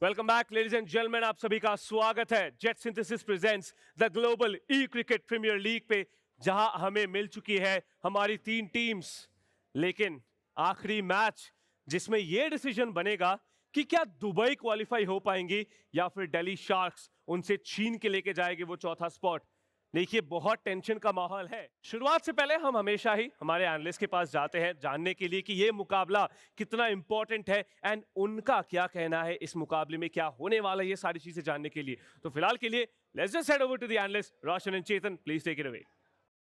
Welcome back ladies and gentleman, आप सभी का स्वागत है jet synthesis presents the global e cricket premier league पे, जहां हमें मिल चुकी है हमारी 3 टीम्स। लेकिन आखिरी मैच जिसमें यह डिसीजन बनेगा कि क्या दुबई क्वालिफाई हो पाएंगी या फिर दिल्ली शार्क्स उनसे छीन के लेके जाएगी वो चौथा स्पॉट। देखिए, बहुत टेंशन का माहौल है। शुरुआत से पहले हम हमेशा ही हमारे एनालिस्ट के पास जाते हैं जानने के लिए कि ये मुकाबला कितना इंपॉर्टेंट है एंड उनका क्या कहना है इस मुकाबले में क्या होने वाला है, ये सारी चीजें जानने के लिए। तो फिलहाल के लिए let's just head over to the analyst Roshan and Chetan, please take it away.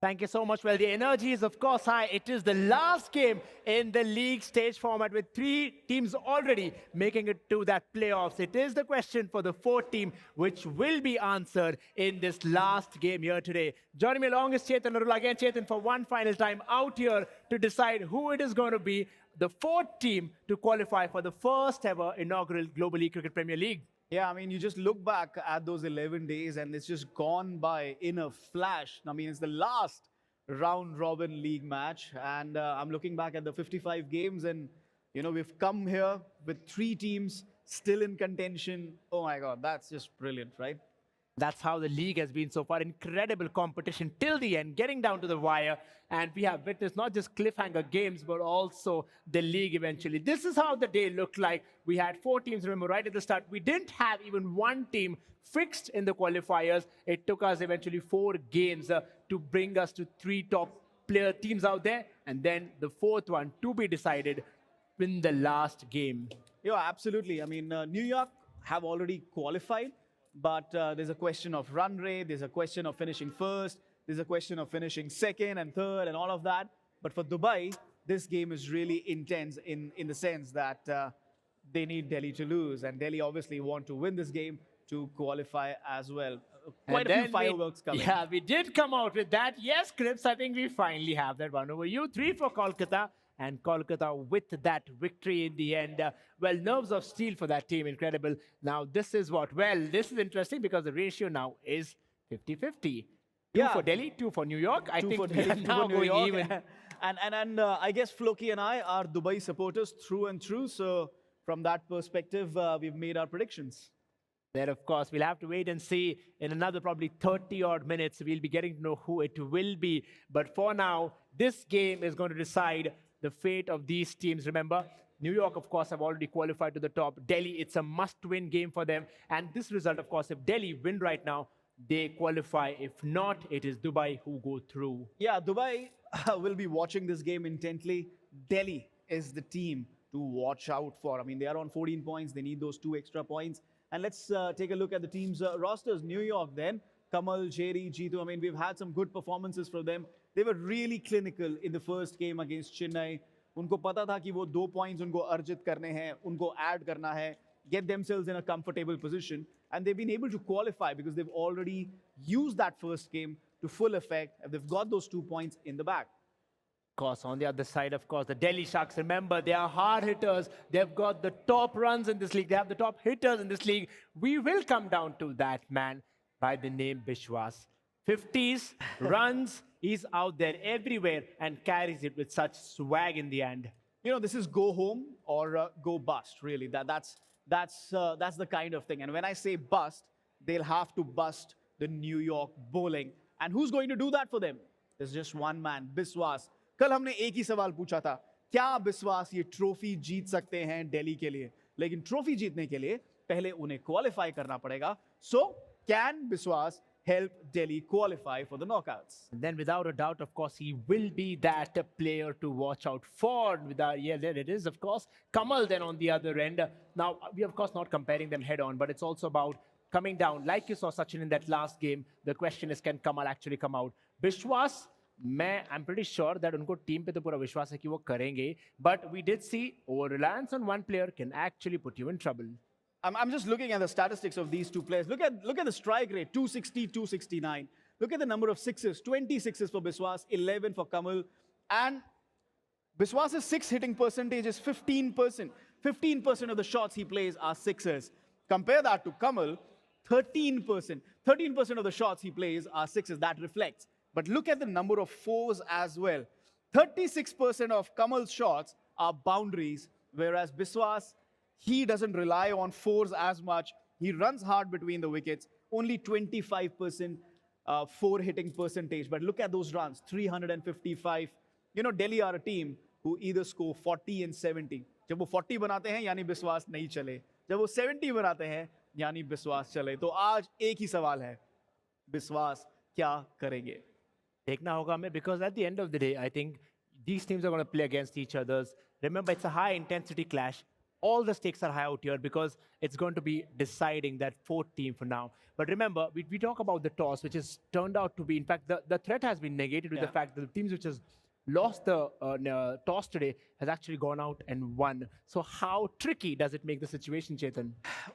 Thank you so much. Well, the energy is, of course, high. It is the last game in the league stage format with 3 teams already making it to that playoffs. It is the question for the 4th team, which will be answered in this last game here today. Joining me along is Chetan Narula. Again, Chetan, for one final time out here to decide who it is going to be the 4th team to qualify for the first ever inaugural Global Cricket Premier League. Yeah, I mean, you just look back at those 11 days and it's just gone by in a flash. I mean, it's the last round robin league match. And I'm looking back at the 55 games and, we've come here with 3 teams still in contention. Oh my God, that's just brilliant, right? That's how the league has been so far. Incredible competition till the end, getting down to the wire. And we have witnessed not just cliffhanger games, but also the league eventually. This is how the day looked like. We had 4 teams, remember, right at the start. We didn't have even one team fixed in the qualifiers. It took us eventually 4 games to bring us to 3 top player teams out there. And then the 4th one to be decided in the last game. Yeah, absolutely. I mean, New York have already qualified. But there's a question of run rate, there's a question of finishing first, there's a question of finishing second and third and all of that. But for Dubai, this game is really intense in the sense that they need Delhi to lose. And Delhi obviously want to win this game to qualify as well. Quite a few fireworks coming. Yeah, we did come out with that. Yes, Crips, I think we finally have that one over you. 3 for Kolkata. And Kolkata with that victory in the end. Well, nerves of steel for that team. Incredible. Now, this is what? Well, this is interesting because the ratio now is 50-50. 2 for Delhi, 2 for New York. I think for Delhi, now New going York. even. And I guess Floki and I are Dubai supporters through and through. So from that perspective, we've made our predictions. Then, of course, we'll have to wait and see. In another probably 30-odd minutes, we'll be getting to know who it will be. But for now, this game is going to decide the fate of these teams. Remember, New York, of course, have already qualified to the top. Delhi, it's a must-win game for them. And this result, of course, if Delhi win right now, they qualify. If not, it is Dubai who go through. Yeah, Dubai will be watching this game intently. Delhi is the team to watch out for. I mean, they are on 14 points. They need those 2 extra points. And let's take a look at the team's rosters. New York then, Kamal, Jerry, Jeetu. I mean, we've had some good performances from them. They were really clinical in the first game against Chennai. उनको पता था कि वो 2 points उनको अर्जित करने हैं, उनको add करना है, get themselves in a comfortable position, and they've been able to qualify because they've already used that first game to full effect, and they've got those 2 points in the bag. Of course, on the other side, of course, the Delhi Sharks, remember, they are hard hitters. They've got the top runs in this league. They have the top hitters in this league. We will come down to that man by the name Biswas. 50s, runs, he's out there everywhere and carries it with such swag in the end. This is go home or go bust, really. That's the kind of thing. And when I say bust, they'll have to bust the New York bowling. And who's going to do that for them? There's just one man, Biswas. कल हमने एक ही सवाल पूछा था, क्या बिस्वास ये trophy जीत सकते हैं दिल्ली के लिए? लेकिन ट्रॉफी जीतने के लिए पहले उन्हें क्वालिफाई करना पड़ेगा. So, can Biswas help Delhi qualify for the knockouts? And then without a doubt, of course, he will be that player to watch out for. Yeah, there it is, of course. Kamal then on the other end. Now, we of course not comparing them head on, but it's also about coming down. Like you saw Sachin in that last game, the question is, can Kamal actually come out? Bishwas, I'm pretty sure that उनको team पे तो पूरा विश्वास है कि वो करेंगे. But we did see over reliance on one player can actually put you in trouble. I'm just looking at the statistics of these 2 players. Look at the strike rate, 260, 269. Look at the number of sixes, 20 sixes for Biswas, 11 for Kamal. And Biswas's 6 hitting percentage is 15%. 15% of the shots he plays are sixes. Compare that to Kamal, 13%. 13% of the shots he plays are sixes. That reflects. But look at the number of fours as well. 36% of Kamal's shots are boundaries, whereas Biswas he doesn't rely on fours as much. He runs hard between the wickets. Only 25% four hitting percentage. But look at those runs, 355. You know, Delhi are a team who either score 40 and 70. जब वो 40 बनाते हैं यानी विश्वास नहीं चले. जब वो 70 बनाते हैं यानी विश्वास चले. तो आज एक ही सवाल है, विश्वास क्या करेंगे? देखना होगा हमें, because at the end of the day, I think these teams are going to play against each others. Remember, it's a high intensity clash. All the stakes are high out here because it's going to be deciding that fourth team for now. But remember, we talk about the toss, which has turned out to be, in fact, the threat has been negated with the fact that the teams which has lost the toss today has actually gone out and won. So how tricky does it make the situation, Chetan?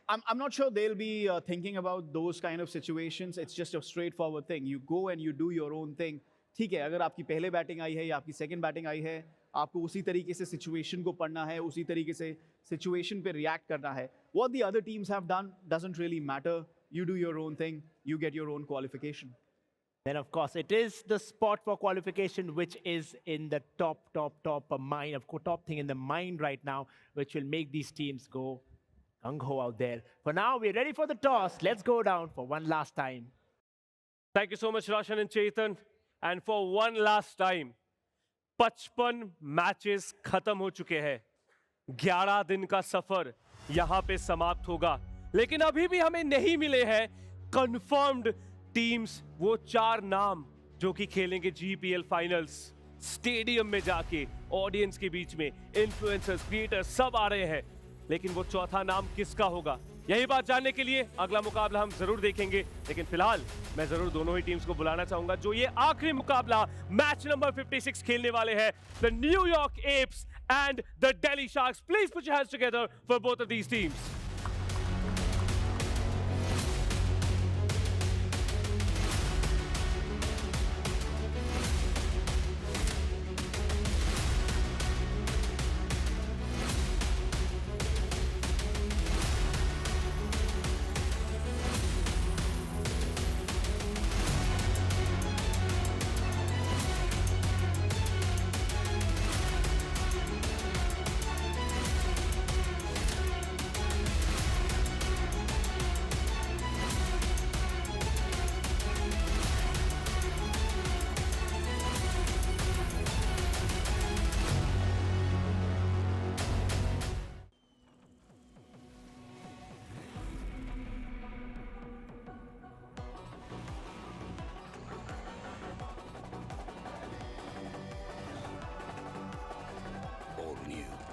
I'm not sure they'll be thinking about those kind of situations. It's just a straightforward thing. You go and you do your own thing. ठीक है, अगर आपकी पहले batting आई है या आपकी second batting आई है, आपको उसी तरीके से सिचुएशन को पढ़ना है, उसी तरीके से सिचुएशन पे रिएक्ट करना है. What the other teams have done doesn't really matter. You do your own thing, you get your own qualification. Then, of course, it is the spot for qualification, which is in the top thing in the mind right now, which will make these teams go gung-ho out there. For now, we're ready for the toss. Let's go down for one last time. Thank you so much, Roshan and Chetan. And for one last time, 55 matches खत्म हो चुके हैं. 11 दिन का सफर यहां पे समाप्त होगा. लेकिन अभी भी हमें नहीं मिले हैं कंफर्म्ड टीम्स, वो 4 नाम जो कि खेलेंगे जीपीएल फाइनल्स. स्टेडियम में जाके ऑडियंस के बीच में इन्फ्लुएंसर्स, क्रिएटर्स सब आ रहे हैं. लेकिन वो चौथा नाम किसका होगा, यही बात जानने के लिए अगला मुकाबला हम जरूर देखेंगे. लेकिन फिलहाल मैं जरूर दोनों ही टीम्स को बुलाना चाहूंगा जो ये आखिरी मुकाबला मैच नंबर 56 खेलने वाले हैं. The New York Apes and the Delhi Sharks. Please put your hands together for both of these teams.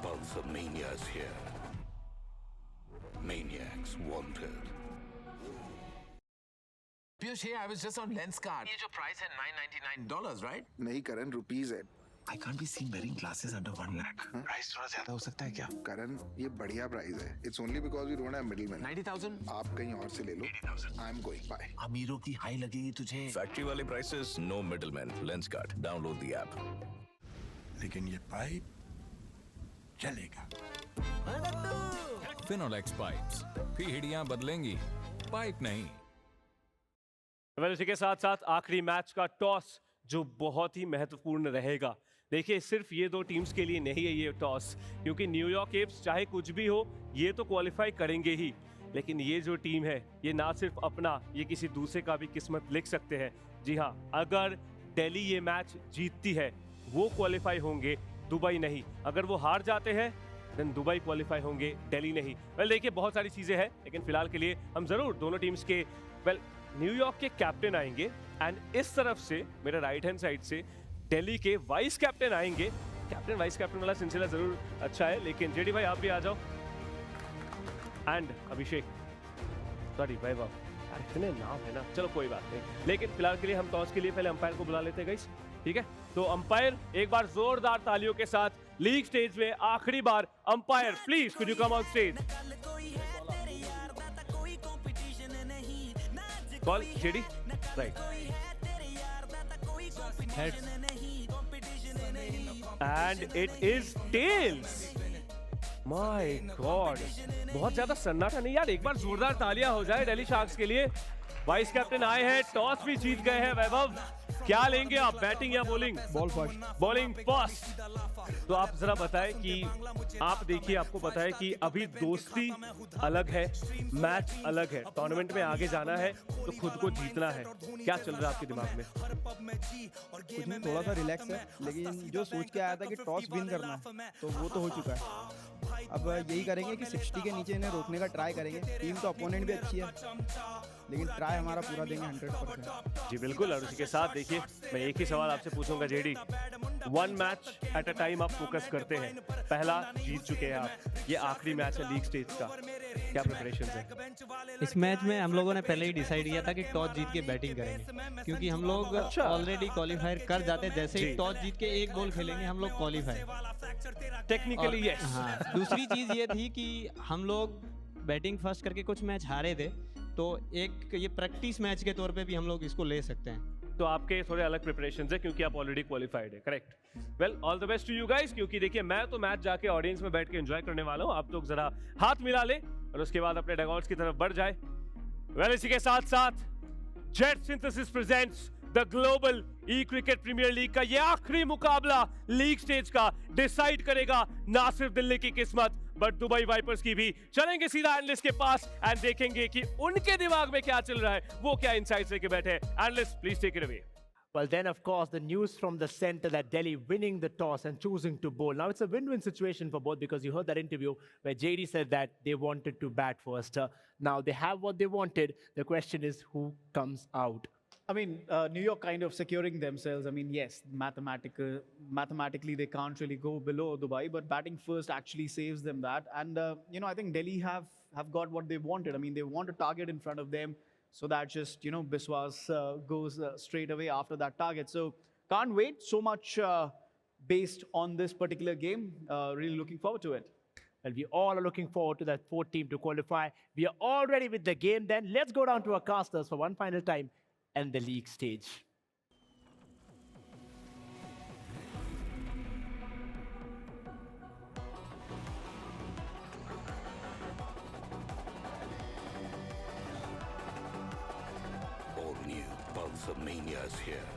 Pulsar Mania is here. Maniacs wanted. Piyush, hey, I was just on Lenskart. ये जो price है $999, right? नहीं करण, rupees है. I can't be seen wearing glasses under 1 lakh. Price थोड़ा ज्यादा हो सकता है क्या? करण, ये बढ़िया प्राइस है. It's only because we don't have middlemen. 90,000? आप कहीं और से ले लो. 80,000. I'm going. Bye. अमीरों की हाई लगेगी तुझे. Factory वाले prices, no middlemen. Lenskart. Download the app. लेकिन ये पाइप चलेगा. फिनोलेक्स पाइप्स, पीढ़ियां बदलेंगी, पाइप नहीं. इसी के साथ साथ आखिरी मैच का टॉस जो बहुत ही महत्वपूर्ण रहेगा. देखिए, सिर्फ ये 2 टीम्स के लिए नहीं है ये टॉस, क्योंकि न्यूयॉर्क एप्स चाहे कुछ भी हो ये तो क्वालिफाई करेंगे ही. लेकिन ये जो टीम है ये ना सिर्फ अपना, ये किसी दूसरे का भी किस्मत लिख सकते हैं. जी हाँ, अगर दिल्ली ये मैच जीतती है वो क्वालिफाई होंगे, दुबई नहीं. अगर वो हार जाते हैं देन दुबई क्वालिफाई होंगे, दिल्ली नहीं. वेल देखिए, बहुत सारी चीज़ें हैं, लेकिन फिलहाल के लिए हम ज़रूर दोनों टीम्स के न्यूयॉर्क के कैप्टन आएंगे एंड इस तरफ से मेरे राइट हैंड साइड से दिल्ली के वाइस कैप्टन आएंगे. कैप्टन वाइस कैप्टन वाला सिलसिला ज़रूर अच्छा है, लेकिन जेडी भाई आप भी आ जाओ. एंड अभिषेक, सॉरी वैभव, इतने नाम है ना, चलो कोई बात नहीं. लेकिन फिलहाल के लिए हम टॉस के लिए पहले अंपायर को बुला लेते हैं गाइस, ठीक है? तो अंपायर एक बार जोरदार तालियों के साथ लीग स्टेज में आखिरी बार umpire, please could you come on stage. Ball जेडी, right. And it is tails. My god, बहुत ज्यादा सन्नाटा नहीं यार. एक बार जोरदार तालियां हो जाए दिल्ली शार्क्स के लिए. वाइस कैप्टन आए हैं, टॉस भी जीत गए हैं वैभव. क्या लेंगे आप, बैटिंग या bowling? Ball first. Bowling first. तो आप जरा बताएं कि आप देखिए, आपको पता है कि अभी दोस्ती अलग है, मैच अलग है, टूर्नामेंट में आगे जाना है तो खुद को जीतना है। क्या चल रहा है आपके दिमाग में? कुछ नहीं, थोड़ा सा रिलैक्स है, लेकिन जो सोच के आया था कि टॉस विन करना है तो वो तो हो चुका है। अब यही करेंगे कि 60 के नीचे इन्हें रोकने का ट्राई करेंगे। टीम तो अपोनेंट भी अच्छी है, लेकिन ट्राई हमारा पूरा देंगे 100%। जी बिल्कुल। और उसी के साथ देखिए, मैं एक ही सवाल आपसे पूछूंगा JD, one match at a time आप फोकस करते हैं, पहला जीत चुके हैं आप, ये आखिरी मैच है लीग स्टेज का, क्या प्रिपरेशन है? इस मैच में हम लोगों ने पहले ही डिसाइड किया था कि टॉस जीत के बैटिंग करेंगे, क्योंकि हम लोग ऑलरेडी क्वालिफायर कर जाते हैं। जैसे ही टॉस जीत के एक बॉल खेलेंगे हम लोग क्वालिफाई। Technically yes. हाँ, दूसरी चीज ये थी कि हम लोग बैटिंग फर्स्ट करके कुछ मैच हारे थे, तो एक ये प्रैक्टिस मैच के तौर पे भी हम लोग इसको ले सकते हैं। तो आपके थोड़े अलग प्रिपरेशंस है क्योंकि आप ऑलरेडी क्वालिफाइड है, correct? Well, all the best to you guys, क्योंकि देखिए मैं तो मैच जाके ऑडियंस में बैठ के एंजॉय करने वाला हूं, आप लोग जरा हाथ मिला ले और उसके बाद अपने डगआउट्स की तरफ बढ़ जाए। वेल, इसी के साथ साथ jet synthesis presents the global e cricket premier league का ये आखिरी मुकाबला लीग स्टेज का डिसाइड करेगा ना सिर्फ दिल्ली की किस्मत बट दुबई वाइपर्स की भी। चलेंगे सीधा एनालिस्ट के पास एंड देखेंगे कि उनके दिमाग में क्या चल रहा है, वो क्या इनसाइट्स लेके बैठे हैं। Analyst please take it away. Well, then, of course, the news from the center that Delhi winning the toss and choosing to bowl. Now, it's a win-win situation for both because you heard that interview where JD said that they wanted to bat first. Now, they have what they wanted. The question is who comes out. I mean, New York kind of securing themselves. I mean, yes, mathematically they can't really go below Dubai, but batting first actually saves them that. And I think Delhi have got what they wanted. I mean, they want a target in front of them, so that just Biswas goes straight away after that target. So can't wait so much based on this particular game. Really looking forward to it. Well, we all are looking forward to that fourth team to qualify. We are all ready with the game. Then let's go down to our casters for one final time and the league stage. All new Pulsar Mania is here.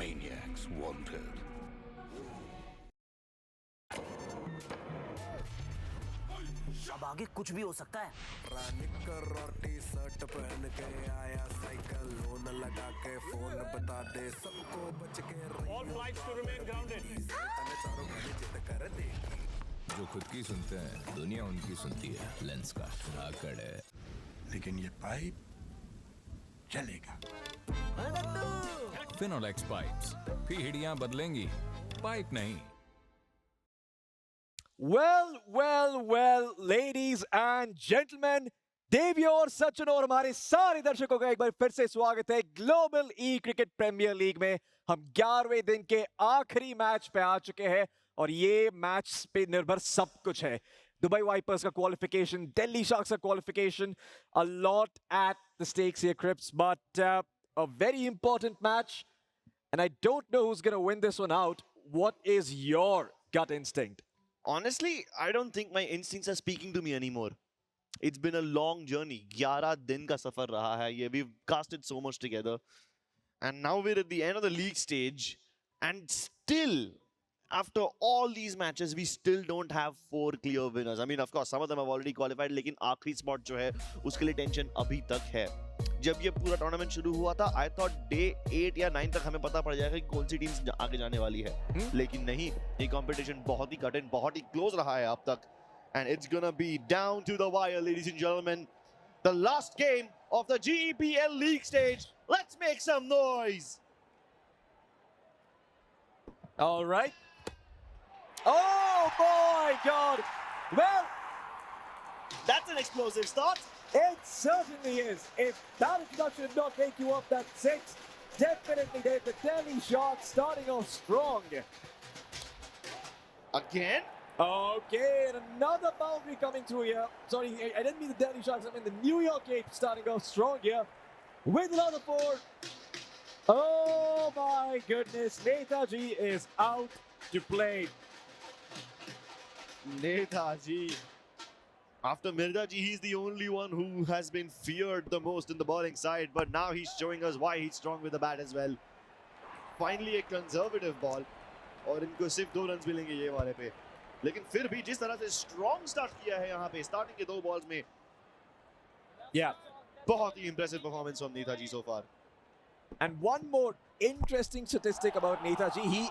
Maniacs wanted. अब आगे कुछ भी हो सकता है। निकर और T shirt पहन के आया साइकिल, लोन लगा के फोन बता दे सबको बच के All flights to remain grounded. चारों गाड़ी जिद कर देगी। जो खुद की सुनते हैं दुनिया उनकी सुनती है। लेंस का आकड़ है, लेकिन ये पाइप चलेगा। फिनोलेक्स पाइप्स, पीढ़ियां बदलेंगी, पाइप नहीं। well, ladies and gentlemen, देवी और सचिन और हमारे सारे दर्शकों का एक बार फिर से स्वागत है global e cricket premier league में। हम 11वें दिन के आखिरी मैच पे आ चुके हैं और ये मैच पे निर्भर सब कुछ है। दुबई वाइपर्स का क्वालिफिकेशन, दिल्ली शार्क्स का qualification, a lot at the stakes here, Crips, but a very important match and I don't know who's going to win this one out. What is your gut instinct? Honestly, I don't think my instincts are speaking to me anymore. It's been a long journey. 11 दिन का सफर रहा है ये. We've casted so much together. And now we're at the end of the league stage. And still, after all these matches, we still don't have 4 clear winners. I mean, of course, some of them have already qualified, लेकिन आखिरी spot जो है, उसके लिए tension अभी तक है. जब ये पूरा टूर्नामेंट शुरू हुआ था, I thought day 8 या 9 तक हमें पता पड़ जाएगा कि कौन सी टीम्स आगे जाने वाली है. लेकिन नहीं, ये competition बहुत ही कठिन, बहुत ही close रहा है अब तक. And it's gonna be down to the wire, ladies and gentlemen. The last game of the GEPL league stage. Let's make some noise. All right. Oh my God. Well, that's an explosive start. It certainly is. If that introduction did not make you up that 6, definitely Dave, the Delhi Sharks starting off strong. Again? Okay, and another boundary coming through here. Sorry, I didn't mean the Delhi Sharks, I mean the New York Apes starting off strong here. With another 4. Oh my goodness, Netaji is out to play. Netaji. After Mirzaji, he's the only one who has been feared the most in the bowling side, but now he's showing us why he's strong with the bat as well. Finally a conservative ball, और इनको सिर्फ 2 runs मिलेंगे ये वाले पे. लेकिन फिर भी जिस तरह से strong start किया है यहाँ पे starting के 2 balls में, Yeah. बहुत ही impressive performance from Netaji so far. And one more interesting statistic about Netaji, he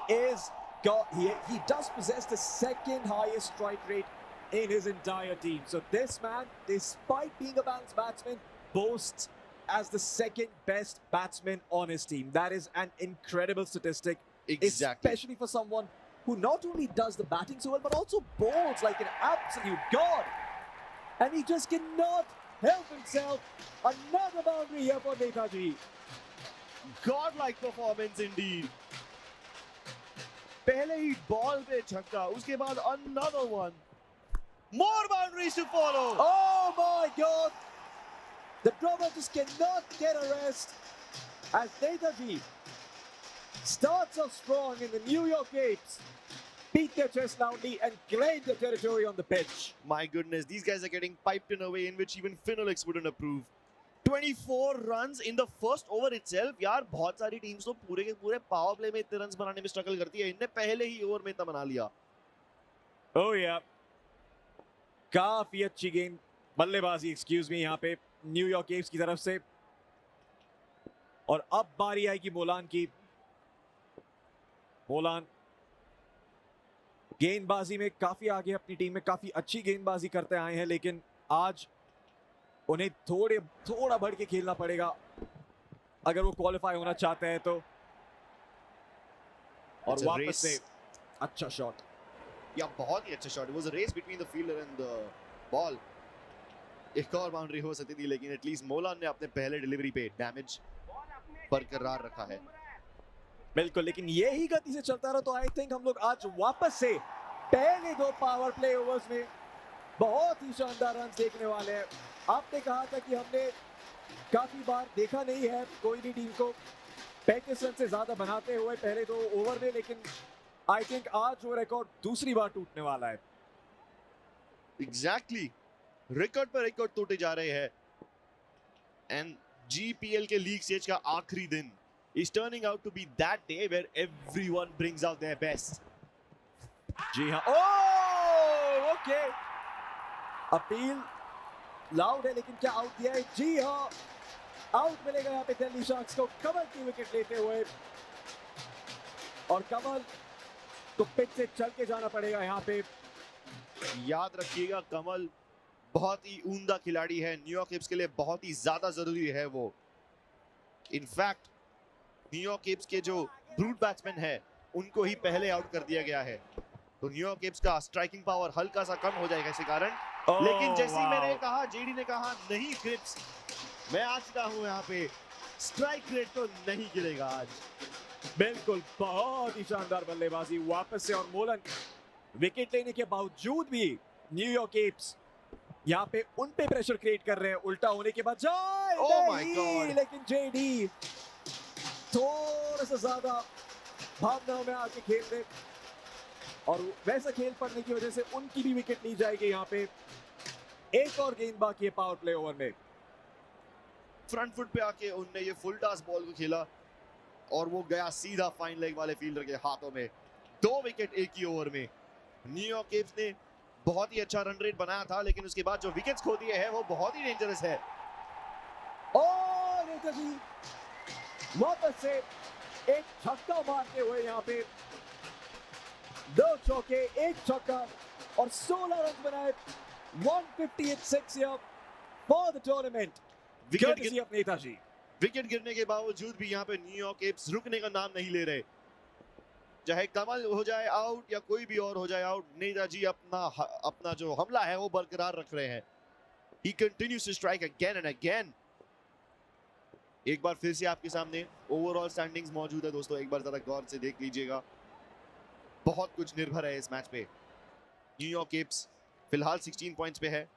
does possess the 2nd highest strike rate in his entire team. So this man, despite being a balanced batsman, boasts as the 2nd best batsman on his team. That is an incredible statistic, Exactly. especially for someone who not only does the batting so well, but also bowls like an absolute god. And he just cannot help himself. Another boundary here for Netaji. Godlike performance indeed. पहले ही ball पे छक्का, उसके बाद another one. More boundaries to follow. Oh my God! The drummer just cannot get a rest as Netaji starts off strong in the New York Apes, beat their chest loudly and claim the territory on the pitch. My goodness, these guys are getting piped in a way in which even Finolix wouldn't approve. 24 runs in the first over itself. यार बहुत सारी teams तो पूरे के पूरे power play में इतने runs बनाने में स्ट्रगल करती है. इनने पहले ही ओवर में इतना बना लिया. Oh yeah. काफी अच्छी गेंद बल्लेबाजी एक्सक्यूज मी यहाँ पे न्यूयॉर्क एप्स की तरफ से. और अब बारी आएगी मोलान की. मोलान गेंदबाजी में काफी आगे अपनी टीम में काफी अच्छी गेंदबाजी करते आए हैं, लेकिन आज उन्हें थोड़ा बढ़ के खेलना पड़ेगा अगर वो क्वालिफाई होना चाहते हैं तो. और वापस से अच्छा शॉट. या बहुत ही अच्छा shot. It was a race between the fielder and the ball. एक और बाउंड्री हो सकती थी, लेकिन एटलीस्ट मोलान ने अपने पहले डिलीवरी पे डैमेज बरकरार रखा है. बिल्कुल, लेकिन यही गति से चलता रहा तो आई थिंक हम लोग आज वापस से पहले 2 पावर प्ले ओवर्स में बहुत ही शानदार रन देखने वाले हैं. आपने कहा था कि हमने काफी बार देखा नहीं है कोई भी टीम को 35 रन से ज्यादा बनाते हुए पहले 2 ओवर में, लेकिन आई थिंक आज वो रिकॉर्ड दूसरी बार टूटने वाला है. एग्जैक्टली, रिकॉर्ड पर रिकॉर्ड टूटे जा रहे हैं. एंड जीपीएल के लीग स्टेज का आखिरी दिन is turning out to be that day where everyone brings out their best. जी हाँ. ओह ओके, अपील लाउड है लेकिन क्या आउट दिया है? जी हाँ, आउट मिलेगा यहाँ पे दिल्ली शार्क्स को कमल की विकेट लेते हुए. और कमल तो पिच से चल के जाना पड़ेगा यहाँ पे. याद रखिएगा, कमल बहुत ही उम्दा खिलाड़ी है. न्यूयॉर्क एप्स के लिए बहुत ही ज्यादा जरूरी है वो. इनफैक्ट न्यूयॉर्क एप्स के जो ब्रूट बैट्समैन है उनको ही पहले आउट कर दिया गया है, तो न्यूयॉर्क एप्स का स्ट्राइकिंग पावर हल्का सा कम हो जाएगा इसी कारण. लेकिन जैसे ही मैंने कहा, जेडी ने कहा नहीं क्रिप्स, मैं आ चुका हूं यहाँ पे. स्ट्राइक रेट तो नहीं गिरेगा आज. बिल्कुल, बहुत ही शानदार बल्लेबाजी वापस से. और मोलन विकेट लेने के बावजूद भी न्यूयॉर्क एप्स यहाँ पे उन पे प्रेशर क्रिएट कर रहे हैं उल्टा होने के बजाय. Oh my God. लेकिन जेडी थोड़ा सा ज्यादा भावनाओं में आके खेल रहे और वैसा खेल पड़ने की वजह से उनकी भी विकेट ली जाएगी. यहाँ पे एक और गेंद बाकी है पावर प्ले ओवर में. फ्रंट फुट पे आके उनने ये फुल टॉस बॉल को खेला और वो गया सीधा फाइन लेग वाले फील्डर के हाथों में. 2 विकेट एक ही ओवर में. न्यूयॉर्क एप्स ने बहुत ही अच्छा रन रेट बनाया था, लेकिन उसके बाद जो विकेट्स खो दिए हैं वो बहुत ही डेंजरस है. और नेताजी वापस से एक छक्का मारते हुए यहाँ पे 2 चौके 1 छक्का और 16 रन बनाए. 158 here for the tournament. courtesy of Netaji. Wicket गिरने के बावजूद भी यहाँ पे न्यूयॉर्क एप्स रुकने का नाम नहीं ले रहे. चाहे कमल हो जाए आउट या कोई भी और हो जाए आउट, नेताजी अपना जो हमला है वो बरकरार रख रहे हैं. He continues to strike again and again. एक बार फिर से आपके सामने ओवरऑल स्टैंडिंग्स मौजूद है दोस्तों, एक बार जरा गौर से देख लीजिएगा. बहुत कुछ निर्भर है इस मैच पे. न्यूयॉर्क एप्स फिलहाल 16 पॉइंट्स पे है.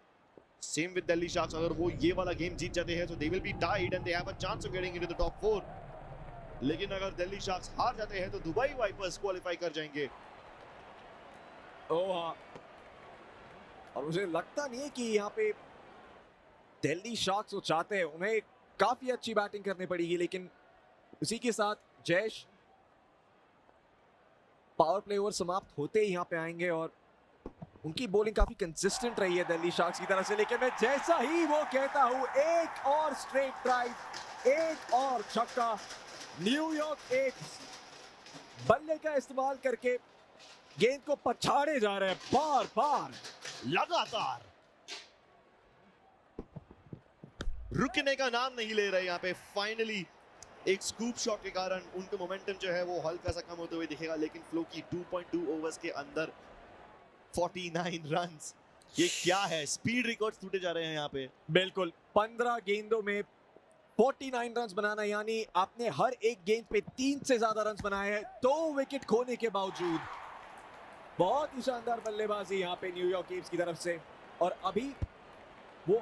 Same with Delhi sharks. अगर वो ये वाला गेम जीत जाते हैं तो they will be tied and they have a chance of getting into the top 4. लेकिन अगर दिल्ली शार्क्स हार जाते हैं तो दुबई वाइपर्स क्वालिफाई कर जाएंगे. ओह हाँ, और मुझे लगता नहीं है कि यहाँ पे दिल्ली शार्क्स वो चाहते हैं, उन्हें काफी अच्छी बैटिंग करनी पड़ेगी, लेकिन उसी के साथ जयेश पावर प्ले ओवर समाप्त होते ही यहाँ पे आएंगे और उनकी बॉलिंग काफी कंसिस्टेंट रही है दिल्ली शार्क्स की तरफ से, लेकिन मैं जैसा ही वो कहता हूं, एक और स्ट्रेट ड्राइव, एक और छक्का, न्यूयॉर्क एट्स बल्ले का इस्तेमाल करके गेंद को पछाड़े जा रहे हैं बार बार लगातार, रुकने का नाम नहीं ले रहे यहाँ पे। फाइनली एक स्कूप शॉट के कारण उनका मोमेंटम जो है वो हल्का सा कम होते हुए दिखेगा, लेकिन फ्लो की 2.2 ओवर्स के अंदर 49 रन्स, ये क्या है? स्पीड रिकॉर्ड्स टूटे जा रहे हैं यहाँ पे। बिल्कुल, 15 गेंदों में 49 रन्स बनाना, यानी आपने हर एक गेंद पे 3 से ज्यादा रन्स बनाए हैं 2 विकेट खोने के बावजूद। बहुत ही शानदार बल्लेबाजी यहाँ पे न्यूयॉर्क एट्स की तरफ से, और अभी वो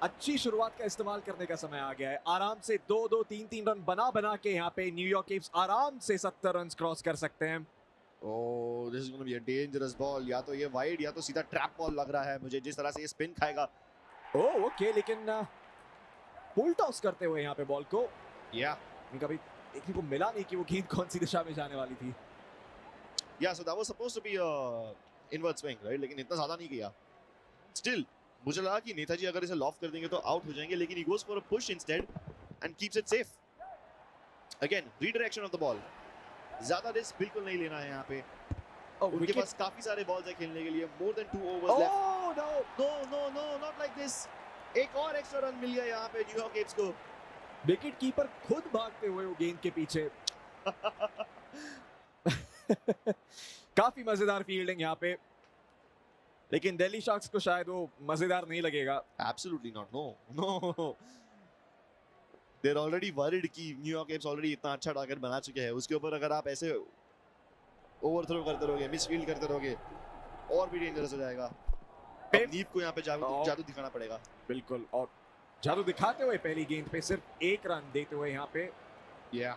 अच्छी शुरुआत का इस्तेमाल करने का समय आ गया है। आराम से 2-2, 3-3 रन बना के यहाँ पे न्यूयॉर्क एट्स आराम से 70 रन क्रॉस कर सकते हैं। Oh, this is going to be a dangerous ball. या तो ये वाइड या तो सीधा ट्रैप बॉल लग रहा है मुझे, जिस तरह से ये स्पिन खाएगा। ओह ओके, लेकिन फुल टॉस करते हुए यहाँ पे बॉल को, या कभी देखने को मिला नहीं कि वो गेंद कौन सी दिशा में जाने वाली थी। या so that was supposed to be invert swing, right? लेकिन इतना ज्यादा नहीं किया। स्टिल मुझे लगा कि नेताजी अगर इसे लॉफ कर देंगे तो आउट हो जाएंगे, लेकिन he goes for a push instead and keeps it safe. Again redirection of the ball, ज्यादा रिस्क बिल्कुल नहीं लेना है यहाँ पे। उनके पास काफी सारे बॉल्स है खेलने के लिए, more than 2 overs left. No not like this. एक और एक्स्ट्रा रन मिल गया यहाँ पे न्यूयॉर्क एट्स को। विकेट कीपर खुद भागते हुए वो गेंद के पीछे। काफी मजेदार फील्डिंग यहाँ पे, लेकिन दिल्ली शार्क्स को शायद वो मजेदार नहीं लगेगा। Absolutely not, no. They're already worried कि न्यूयॉर्क एट्स ऑलरेडी इतना अच्छा टारगेट बना चुके हैं, उसके ऊपर अगर आप ऐसे ओवरथ्रो करते रहोगे, मिसफील्ड करते रहोगे, और भी डेंजरस हो जाएगा। नीप को यहाँ पे जादू दिखाना पड़ेगा। बिल्कुल, और जादू दिखाते हुए पहली गेंद पे सिर्फ 1 रन देते हुए यहाँ पे। Yeah,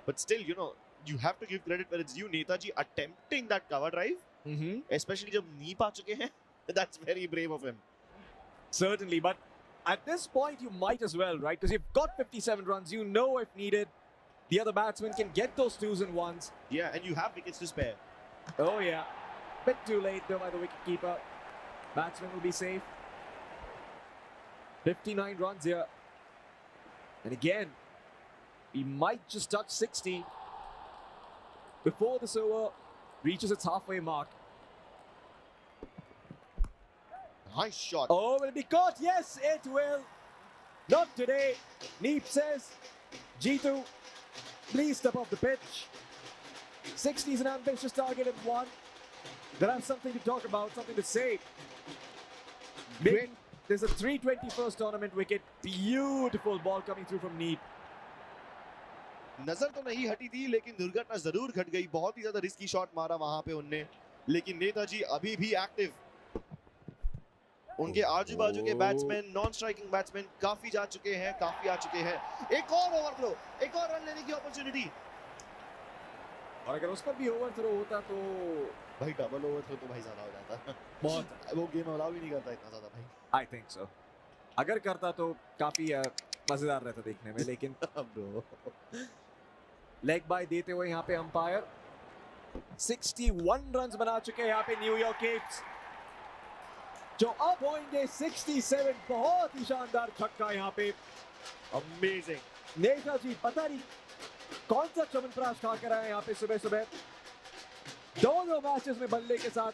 but still, you know, you have to give credit where it's due. Netaji attempting that cover drive, especially जब नीप आ चुके हैं, that's very brave of him. Certainly, but at this point you might as well, right? Because you've got 57 runs, you know if needed, the other batsman can get those 2s and 1s. Yeah, and you have wickets to spare. Oh yeah, bit too late though by the wicketkeeper. Batsman will be safe. 59 runs here. And again, he might just touch 60 before this over reaches its halfway mark. Nice shot. Oh, will it be caught? Yes, it will. Not today. Neep says, Jitu, please step off the pitch. 60 is an ambitious target and 1. They'll have something to talk about, something to say. Great. There's a 321st tournament wicket. Beautiful ball coming through from Neep. नजर तो नहीं हटी थी, लेकिन दुर्घटना जरूर घट गई। बहुत ही ज्यादा रिस्की शॉट मारा वहां पे उनने, लेकिन नेताजी अभी भी एक्टिव। उनके आजू बाजू के बैट्समैन, नॉन स्ट्राइकिंग बैट्समैन काफी जा चुके हैं, काफी आ चुके हैं। एक और ओवरथ्रो, एक और रन लेने की अपॉर्चुनिटी, और अगर उस पर भी ओवरथ्रो होता तो भाई डबल ओवरथ्रो तो भाई ज्यादा हो जाता। बहुत वो गेम अलाउ ही नहीं करता इतना ज्यादा भाई। आई थिंक सो, अगर करता तो काफी मजेदार रहता देखने में, लेकिन ब्रो लेग बाय देते हुए यहाँ पे अंपायर 61 रन बना चुके हैं यहाँ पे न्यूयॉर्क एट्स, जो अब होंगे 67। बहुत ही शानदार छक्का यहाँ पे, अमेजिंग। नेताजी पता नहीं कौन सा च्यवनप्राश खा कर आए यहाँ पे सुबह सुबह। दोनों मैचेस में बल्ले के साथ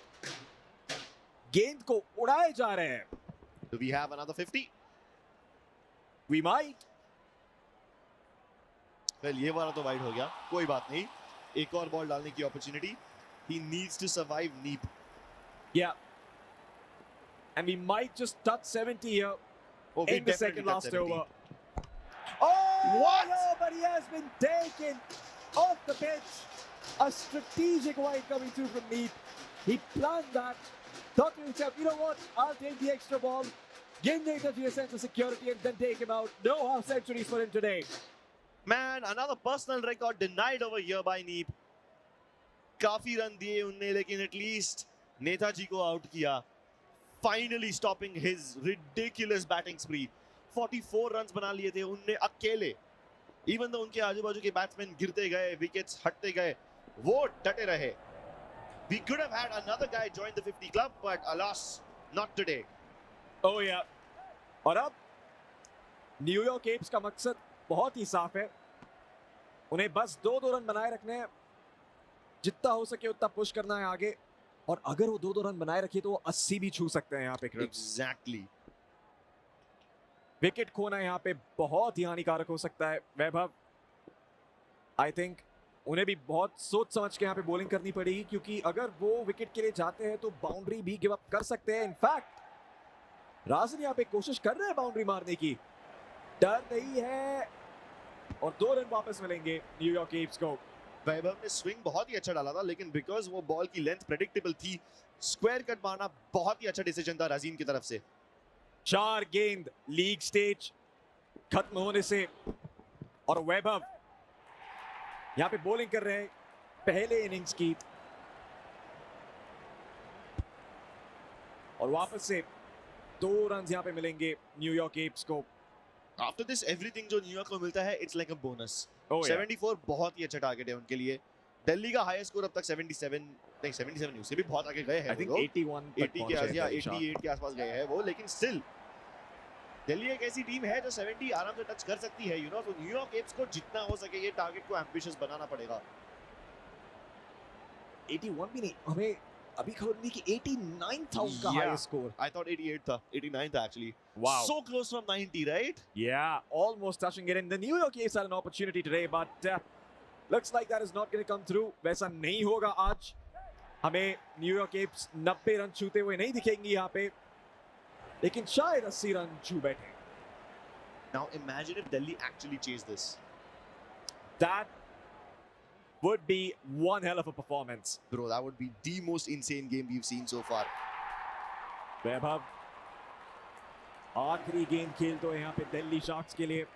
गेंद को उड़ाए जा रहे हैं। Do we have another 50? We might. Well, ये वाला तो वाइड हो गया, कोई बात नहीं। एक और बॉल डालने की opportunity. He needs to survive Neep. Yeah. And we might just touch 70 here in the second last over. Oh, what? No, but he has been taken off the pitch. A strategic wide coming through from Neep. He planned that, thought to himself, you know what, I'll take the extra ball, give Netaji a sense of security and then take him out. No half centuries for him today. Man, another personal record denied over here by Neep. काफी run दिए उनने, लेकिन at least Netaji को out किया। finally stopping his ridiculous batting spree. 44 runs बना लिए थे उनने अकेले. Even though उनके आजू-बाजू के बैट्समैन गिरते गए, विकेट्स हटते गए, वो डटे रहे. We could have had another guy join the 50 club, but alas, not today. Oh yeah. और अब न्यूयॉर्क एप्स का मकसद बहुत ही साफ है. उन्हें बस 2-2 रन बनाए रखने हैं. जितना हो सके उतना पुश करना है आगे. और अगर वो 2-2 रन बनाए रखे तो वो 80 भी छू सकते हैं यहाँ पे. Exactly. विकेट खोना यहाँ पे बहुत ही हानिकारक हो सकता है. वैभव, आई थिंक उन्हें भी बहुत सोच समझ के यहाँ पे बॉलिंग करनी पड़ेगी, क्योंकि अगर वो विकेट के लिए जाते हैं तो बाउंड्री भी गिव अप कर सकते हैं. इनफैक्ट राजन यहाँ पे कोशिश कर रहे हैं बाउंड्री मारने की. डर नहीं है और 2 रन वापस मिलेंगे न्यूयॉर्क एप्स को. वैभव ने स्विंग बहुत ही अच्छा डाला था, लेकिन बिकॉज वो बॉल की लेंथ प्रेडिक्टेबल थी, स्क्वायर कट मारना बहुत ही अच्छा डिसीजन था राजीम की तरफ से. 4 गेंद लीग स्टेज खत्म होने से और वैभव यहाँ पे बॉलिंग कर रहे हैं पहले इनिंग्स की. और वापस से 2 रन यहाँ पे मिलेंगे न्यूयॉर्क एप्स को. आफ्टर दिस एवरीथिंग जो न्यूयॉर्क को मिलता है, it's like a bonus. Oh, yeah. 74 बहुत ही अच्छा टारगेट है उनके लिए. दिल्ली का हाईएस्ट स्कोर अब तक 77 नहीं 77 नहीं, उससे भी बहुत आगे गए हैं. आई थिंक 81 80 के आसपास या 88 के आसपास गए हैं वो. लेकिन स्टिल दिल्ली एक ऐसी टीम है जो 70 आराम से टच कर सकती है, यू नो. तो न्यूयॉर्क एप्स को जितना हो सके ये टारगेट को एम्बिशियस बनाना पड़ेगा. 81 भी नहीं, हमें अभी खबर मिली कि 89 था उनका हाईएस्ट स्कोर. I thought 88 था, 89 था actually. Wow. So close from 90, right? Yeah, almost touching it. And the New York A's had an opportunity today, but looks like that is not going to come through. वैसा नहीं होगा आज. हमें New York apps 90 run छूते हुए नहीं दिखेंगे यहाँ पे, लेकिन शायद 80 रन छू बैठे. Now imagine if Delhi actually chase this. That would be one hell of a performance. Bro, that would be the most insane game we've seen so far. वैभव आखिरी गेंद खेलते हैं यहाँ पे दिल्ली शार्क्स के लिए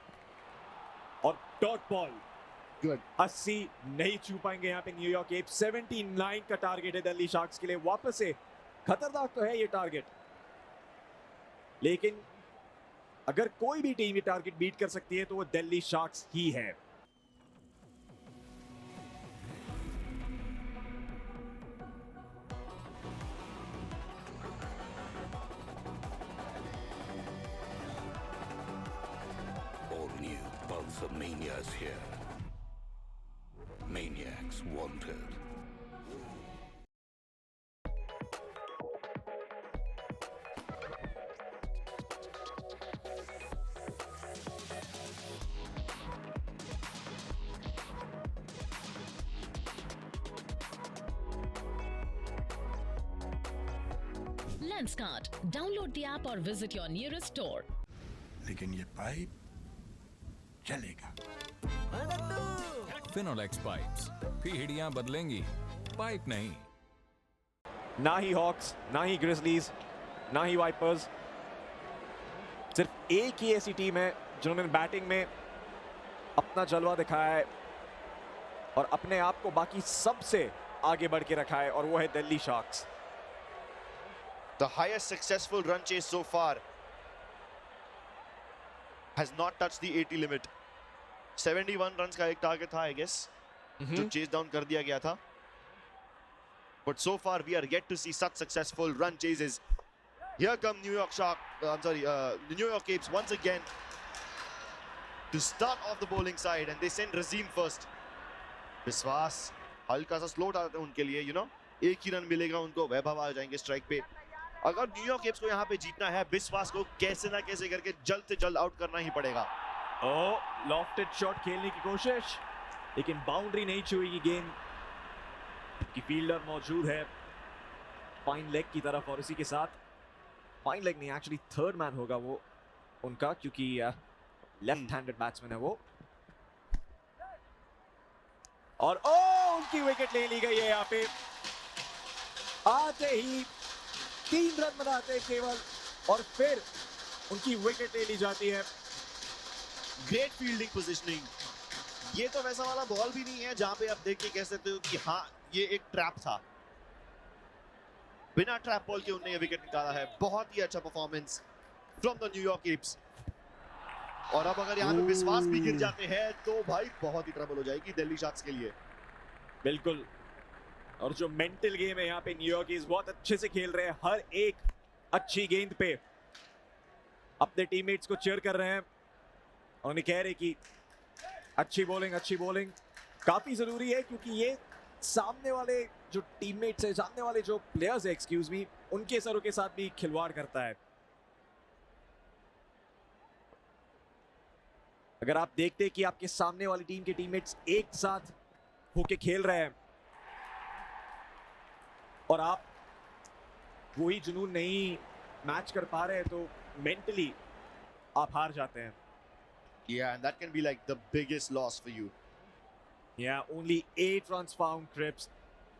और डॉट बॉल. Good. 80 नहीं छू पाएंगे यहाँ पे न्यूयॉर्क एप्स. 79 का टारगेट है दिल्ली शार्क्स के लिए. वापस से खतरनाक तो है ये टारगेट, लेकिन अगर कोई भी टीम ये टारगेट बीट कर सकती है तो वो दिल्ली शार्क्स ही है. All new Pulsar Mania is here. Maniacs wanted. Lenskart. Download the app or visit your nearest store. लेकिन ये पाइप चलेगा. फिनोलेक्स पाइप्स, पीढ़ियां बदलेंगी, पाइप नहीं. ना ही हॉक्स, ना ही ग्रिजलीज, ना ही वाइपर्स. सिर्फ एक ही ऐसी टीम है जिन्होंने बैटिंग में अपना जलवा दिखाया है और अपने आप को बाकी सबसे आगे बढ़ के रखा है, और वो है Delhi sharks. The highest successful run chase so far has not touched the 80 limit. 71 runs का एक टारगेट था, I guess, जो चेस डाउन कर दिया गया था. But so far we are yet to see such successful run chases. Here come New York the New York Apes once again to start off the bowling side, and they send Razim first. विश्वास हल्का सा slow डालते हैं उनके लिए, you know. एक ही run मिलेगा उनको, वैभव आ जाएंगे स्ट्राइक पे. अगर न्यूयॉर्क एप्स को यहाँ पे जीतना है, विश्वास को कैसे ना कैसे करके जल्द से जल्द आउट करना ही पड़ेगा. लॉफ्टेड शॉट खेलने की कोशिश, लेकिन बाउंड्री नहीं छुएगी गेंद की. फील्डर मौजूद है फाइन लेग की तरफ, और इसी के साथ फाइन लेग नहीं, एक्चुअली थर्ड मैन होगा वो उनका, क्योंकि लेफ्ट हैंडेड बैट्समैन है वो. और उनकी विकेट ले ली गई है यहाँ पे. आते ही 3 रन बनाते हैं केवल, और फिर उनकी विकेट ले ली जाती है. Great fielding positioning. ये तो वैसा वाला बॉल भी नहीं है जहां पे आप देख के कह सकते हो कि हाँ ये एक ट्रैप था. बिना ट्रैप बॉल के उन्होंने ये विकेट निकाला है। बहुत ही अच्छा performance from the New York keeps. और अब अगर यहाँ पे विश्वास भी गिर जाते हैं तो भाई बहुत ही ट्रबल हो जाएगी दिल्ली शार्क्स के लिए। बिल्कुल, और जो मेंटल गेम है यहाँ पे न्यूयॉर्क कीप्स बहुत अच्छे से खेल रहे हैं। हर एक अच्छी गेंद पे अपने टीममेट्स को चीयर कर रहे हैं और उन्हें कह रहे कि अच्छी बॉलिंग काफी जरूरी है, क्योंकि ये सामने वाले जो टीममेट्स है, सामने वाले जो प्लेयर्स है, एक्सक्यूज मी, उनके सरों के साथ भी खिलवाड़ करता है। अगर आप देखते हैं कि आपके सामने वाली टीम के टीममेट्स एक साथ होके खेल रहे हैं और आप वही जुनून नहीं मैच कर पा रहे हैं, तो मेंटली आप हार जाते हैं। Yeah, and that can be like the biggest loss for you. Yeah, only 8 runs found, Cripps.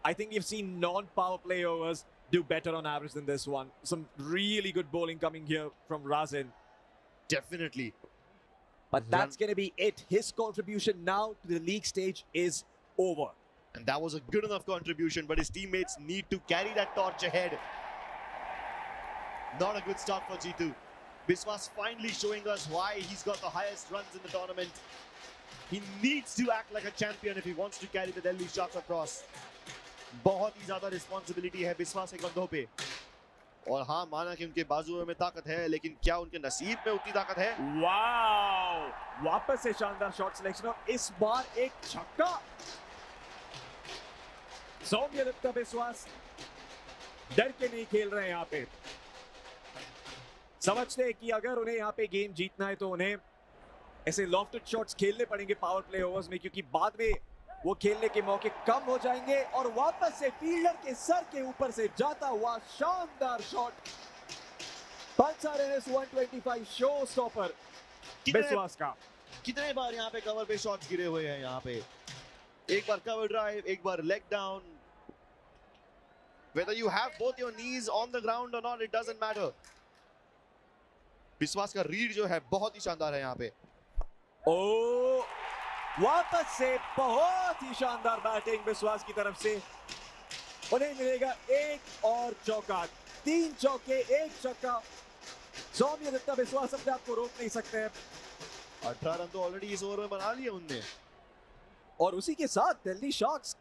I think we've seen non-power play overs do better on average than this one. Some really good bowling coming here from Razin. Definitely. But that's going to be it. His contribution now to the league stage is over. And that was a good enough contribution, but his teammates need to carry that torch ahead. Not a good start for Jeetu. Biswas finally showing us why he's got the highest runs in the tournament. He needs to act like a champion if he wants to carry the Delhi Sharks across. बहुत ही ज़्यादा responsibility है बिस्वास के कंधों पे। और हाँ, माना कि उनके बाजुओं में ताकत है, लेकिन क्या उनके नसीब में उतनी ताकत है? वाओ! वापस से शानदार शॉट सिलेक्शन और इस बार एक छक्का। सौम्यदत्ता बिस्वास डर के नहीं खेल रहे हैं यहाँ पे। समझते हैं कि अगर उन्हें यहाँ पे गेम जीतना है तो उन्हें ऐसे लॉफ्टेड शॉट्स खेलने पड़ेंगे पावर प्ले ओवर्स में, क्योंकि बाद में वो खेलने के मौके कम हो जाएंगे। और वापस से फील्डर के सर के ऊपर से जाता हुआ शानदार शॉट। पंचा रेस 125 शो स्टॉपर बिस्वास का। कितने बार यहाँ पे कवर पे शॉट्स गिरे हुए हैं यहाँ पे। एक बार कवर ड्राइव, एक बार leg down. Whether you have both your knees on the ground or not, it doesn't matter. विश्वास का रीड जो है बहुत ही शानदार है यहाँ पे। ओ, वापस से बहुत ही शानदार बैटिंग विश्वास की तरफ से। उन्हें मिलेगा एक और चौका। 3 चौके, 1 छक्का। सौम्यदत्ता बिस्वास अपने आप को रोक नहीं सकते हैं। 18 रन तो ऑलरेडी इस ओवर में बना लिए उनने। और उसी के साथ दिल्ली शार्क्स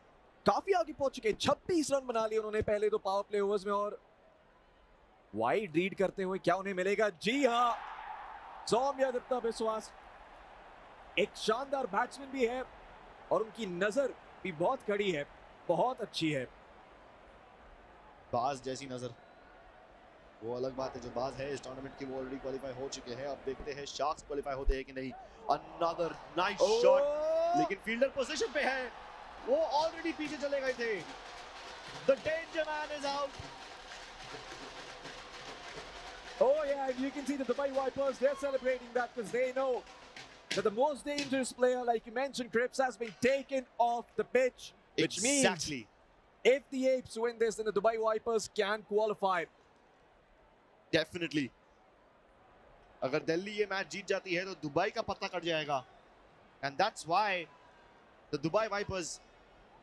काफी आगे पहुंच चुके। 26 रन बना लिए उन्होंने पहले तो पावर प्ले ओवर्स में। और वाइड रीड करते हुए क्या उन्हें मिलेगा? जी हाँ, सौम्यदत्ता बिस्वास एक शानदार बैट्समैन भी है और उनकी नजर भी बहुत कड़ी है, बहुत अच्छी है। बाज जैसी नजर, वो अलग बात है। जो बाज है इस टूर्नामेंट की वो ऑलरेडी क्वालीफाई हो चुके हैं। अब देखते हैं शार्क्स क्वालीफाई होते हैं कि नहीं। अनदर नाइस शॉट, लेकिन फील्डर पोजीशन पे है, वो ऑलरेडी पीछे चले गए थे। The danger man is out. Oh yeah, and you can see the Dubai Vipers, they're celebrating that because they know that the most dangerous player, like you mentioned, Cripps, has been taken off the pitch. Which means if the Apes win this, then the Dubai Vipers can qualify. Definitely. अगर दिल्ली ये match जीत जाती है तो Dubai का पत्ता cut जाएगा। And that's why the Dubai Vipers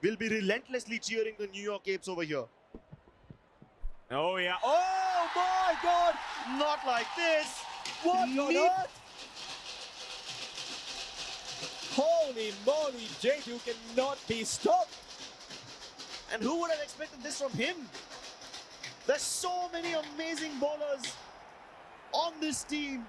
will be relentlessly cheering the New York Apes over here. Oh yeah. Oh my God! Not like this. What on earth? Holy moly, Jeetu cannot be stopped. And who would have expected this from him? There's so many amazing bowlers on this team.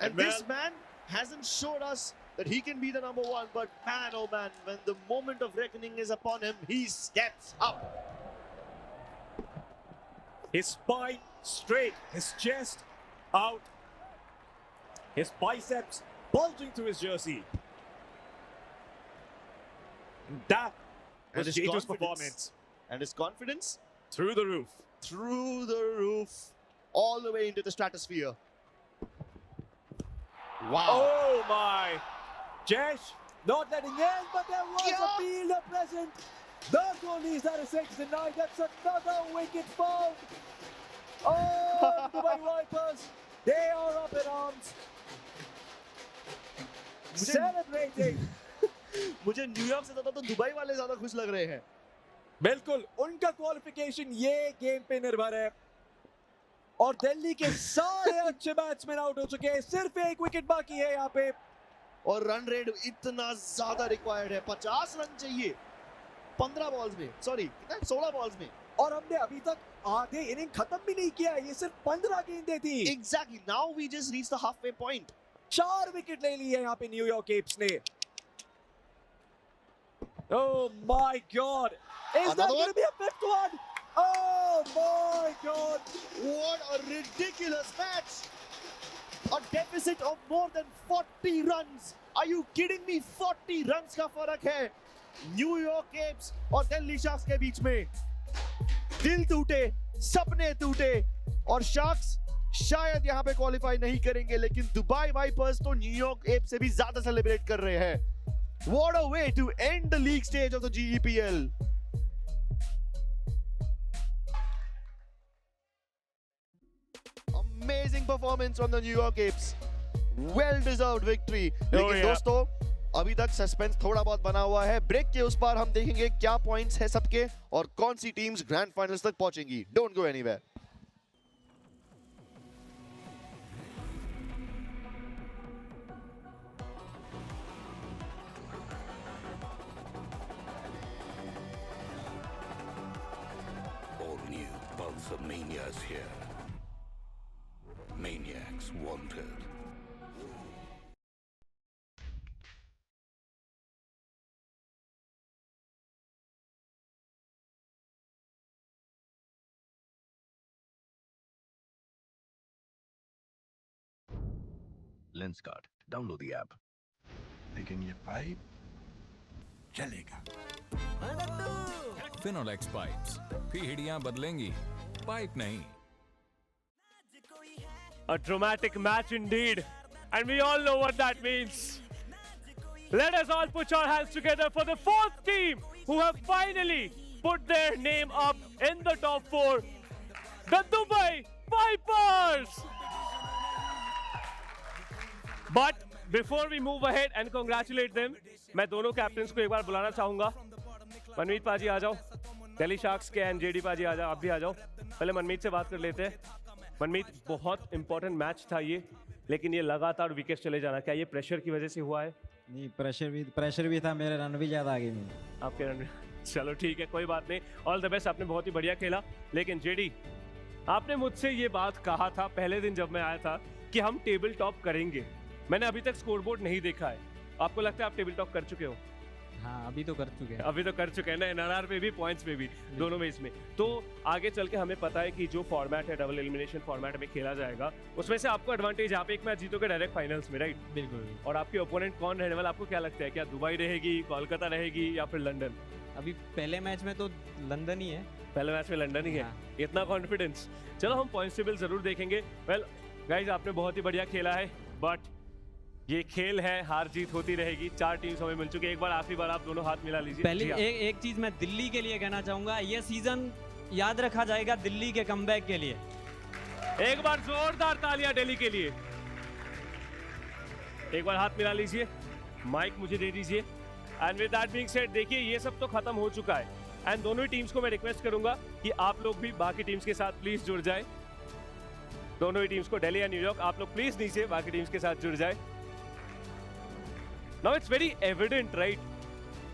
And this man hasn't showed us that he can be the number one, but man, oh man, when the moment of reckoning is upon him, he steps up. His spine straight, his chest out, his biceps bulging through his jersey. And that was Jeetu's performance. And his confidence? Through the roof. Through the roof. All the way into the stratosphere. Wow. Oh my. Jesh not letting in, but there was a fielder present. Not only is that a 6 denied, that's another wicket found. Oh, Dubai Vipers, they are up in arms. Celebrating. मुझे New York से ज्यादा तो Dubai वाले ज्यादा खुश लग रहे हैं। बिल्कुल, उनका क्वालिफिकेशन ये गेम पे निर्भर है। और दिल्ली के सारे अच्छे बैट्समैन आउट हो चुके हैं, सिर्फ एक विकेट बाकी है यहाँ पे। और रन रेट इतना ज्यादा रिक्वायर्ड है, 50 रन चाहिए 15 बॉल्स में, सॉरी 16 बॉल्स में। और हमने अभी तक आधे इनिंग खत्म भी नहीं किया, ये सिर्फ 15 गेंदें थी। Exactly, now we just reach the half way point. 4 wicket ले लिए यहाँ पे न्यूयॉर्क एप्स ने। Oh my God! Is that going to be a fifth one? Oh my God! What a ridiculous match! A deficit of more than 40 runs. Are you kidding me? 40 runs का फर्क है New York apps और Delhi sharks के बीच में। दिल टूटे, सपने टूटे, और शार्क्स शायद यहाँ पे क्वालिफाई नहीं करेंगे, लेकिन दुबई वाइपर्स तो न्यूयॉर्क एप्स से भी ज्यादा सेलिब्रेट कर रहे हैं। What a way to end the league stage of the GEPL. Amazing performance from the New York Apes. Well deserved victory. लेकिन दोस्तों अभी तक सस्पेंस थोड़ा बहुत बना हुआ है। ब्रेक के उस पार हम देखेंगे क्या पॉइंट्स है सबके और कौन सी टीम्स ग्रैंड फाइनल्स तक पहुंचेंगी। Don't go anywhere. Pulsar Mania's here. Maniacs wanted. Lenskart. Download the app. लेकिन ये पाइप चलेगा। फिनोलेक्स पाइप्स, पीढ़ियां बदलेंगी, पाइप नहीं। A dramatic match indeed, and we all know what that means. Let us all put our hands together for the fourth team who have finally put their name up in the top 4, the Dubai Vipers. But before we move ahead and congratulate them, मैं दोनों captains को एक बार बुलाना चाहूंगा। मनमीत पाजी आ जाओ, Delhi sharks के and JD पाजी आ जाओ, आप भी आ जाओ। पहले मनमीत से बात कर लेते हैं। मनमीत, बहुत इंपॉर्टेंट मैच था ये, लेकिन ये लगातार विकेट चले जाना, क्या ये प्रेशर की वजह से हुआ है? नहीं, प्रेशर भी था, मेरे रन भी ज़्यादा आ गए मेरे। आपके रन, चलो ठीक है, कोई बात नहीं। ऑल द बेस्ट, आपने बहुत ही बढ़िया खेला। लेकिन जेडी, आपने मुझसे ये बात कहा था पहले दिन जब मैं आया था कि हम टेबल टॉप करेंगे। मैंने अभी तक स्कोरबोर्ड नहीं देखा है, आपको लगता है आप टेबल टॉप कर चुके हो? हाँ, अभी तो कर चुके हैं। अभी तो कर चुके हैं ना, एनआरआर पे भी, पॉइंट्स पे भी, दोनों में इसमें। तो आगे चल के हमें पता है कि जो फॉर्मेट है डबल एलिमिनेशन फॉर्मेट में खेला जाएगा, उसमें से आपको एडवांटेज यहाँ पे एक मैच जीतोगे डायरेक्ट फाइनल्स में, राइट? बिल्कुल। और आपके ओपोनेंट कौन रहने वाला, आपको क्या लगता है? क्या दुबई रहेगी, कोलकाता रहेगी या फिर लंदन? अभी पहले मैच में तो लंदन ही है। पहले मैच में लंदन ही है, इतना कॉन्फिडेंस। चलो हम पॉइंट्स टेबल जरूर देखेंगे। वेल गाइज, आपने बहुत ही बढ़िया खेला है, बट ये खेल है, हार जीत होती रहेगी। 4 टीम्स हमें मिल चुकी है, एक बार आखिरी बार आप दोनों हाथ मिला लीजिए। पहले एक चीज मैं दिल्ली के लिए कहना चाहूंगा, ये सीजन याद रखा जाएगा दिल्ली के कमबैक के लिए। एक बार जोरदार तालियां दिल्ली के लिए। एक बार हाथ मिला लीजिए, माइक मुझे दे दीजिए। And with that being said, देखिए ये सब तो खत्म हो चुका है, एंड दोनों ही टीम्स को मैं रिक्वेस्ट करूंगा कि आप लोग भी बाकी टीम्स के साथ प्लीज जुड़ जाए। दोनों ही टीम्स को, दिल्ली या न्यूयॉर्क, आप लोग प्लीज नीचे बाकी टीम्स के साथ जुड़ जाए। Now it's very evident, right?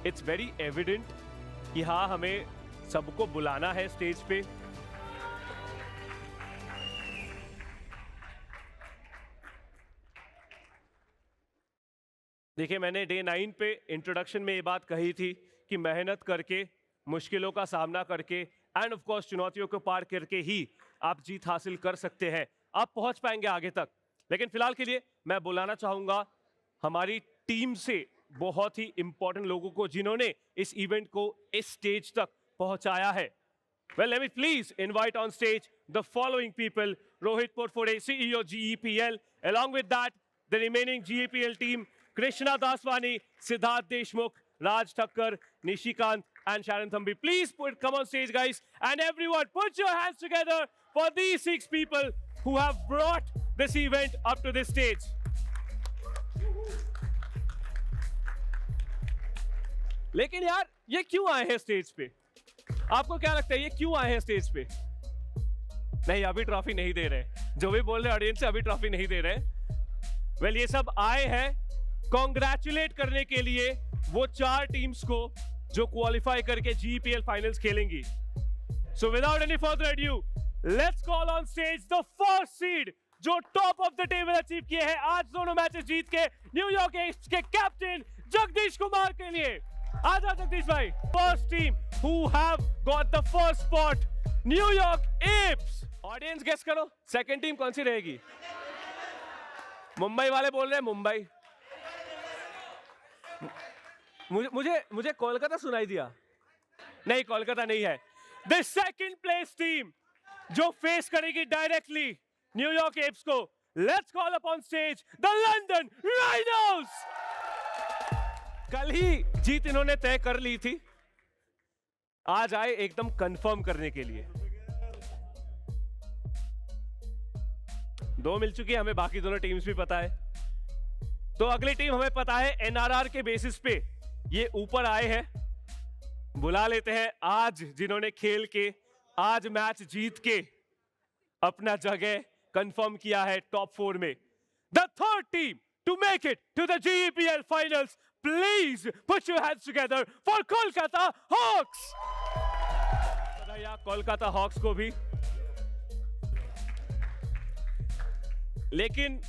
It's very evident कि हाँ, हमें सबको बुलाना है स्टेज पे। देखिए, मैंने डे 9 पे इंट्रोडक्शन में ये बात कही थी कि मेहनत करके, मुश्किलों का सामना करके, एंड ऑफ कोर्स चुनौतियों को पार करके ही आप जीत हासिल कर सकते हैं, आप पहुंच पाएंगे आगे तक। लेकिन फिलहाल के लिए मैं बुलाना चाहूंगा हमारी टीम से बहुत ही इंपॉर्टेंट लोगों को, जिन्होंने इस इवेंट को इस स्टेज तक पहुंचाया है। Well, let me please invite on stage the following people: Rohit Porfode, CEO GEPL, along with that the remaining GEPL team: Krishna Daswani, Siddharth Deshmukh, Raj Thakkar, Nishikant, and Sharon Thambi. Please come on stage, guys, and everyone put your hands together for these 6 people who have brought this event up to this stage. लेकिन यार, ये क्यों आए हैं stage पे? आपको क्या लगता है ये क्यों आए हैं स्टेज पे? नहीं, अभी ट्रॉफी नहीं दे रहे। जो भी बोल रहे ऑडियंस से अभी ट्रॉफी नहीं दे रहे। वेल, ये सब आए हैं कॉन्ग्रेचुलेट करने के लिए वो 4 टीम्स को जो क्वालिफाई करके GEPL फाइनल्स खेलेंगी। So without any further adieu, let's call on stage the first seed जो top of the table achieve किए हैं आज दोनों मैचेस जीत के न्यूयॉर्क एप्स के कैप्टन जगदीश कुमार के लिए। आजा जगदीश भाई। First team who have got the first spot, New York Apps. Audience guess करो सेकंड टीम कौन सी रहेगी? मुंबई वाले बोल रहे हैं मुंबई। मुझे कोलकाता सुनाई दिया। नहीं, कोलकाता नहीं है। द सेकंड प्लेस टीम जो फेस करेगी डायरेक्टली न्यूयॉर्क एप्स को, let's call up on stage the London rhinos. कल ही जीत इन्होंने तय कर ली थी, आज आए एकदम कंफर्म करने के लिए। 2 मिल चुकी है हमें, बाकी दोनों टीम्स भी पता है। तो अगली टीम हमें पता है NRR के बेसिस पे ये ऊपर आए हैं। बुला लेते हैं आज जिन्होंने खेल के आज मैच जीत के अपना जगह कंफर्म किया है टॉप 4 में। The third team to make it to the GEPL finals, please put your hands together for Kolkata Hawks. बधाई कोलकाता हॉक्स को भी। लेकिन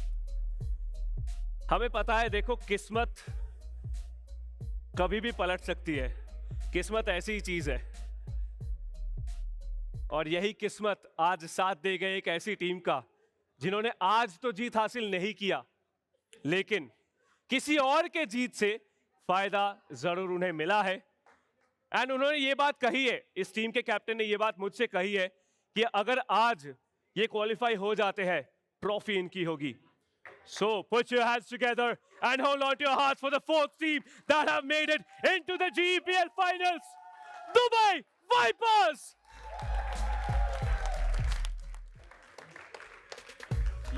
हमें पता है, देखो किस्मत कभी भी पलट सकती है। किस्मत ऐसी ही चीज है और यही किस्मत आज साथ दे गए एक ऐसी टीम का जिन्होंने आज तो जीत हासिल नहीं किया, लेकिन किसी और के जीत से फायदा जरूर उन्हें मिला है। एंड उन्होंने ये बात कही है, इस टीम के कैप्टन ने ये बात मुझसे कही है कि अगर आज ये क्वालिफाई हो जाते हैं ट्रॉफी इनकी होगी। So put your hands together and hold on to your hearts for the 4th team that have made it into the GEPL finals, Dubai Vipers.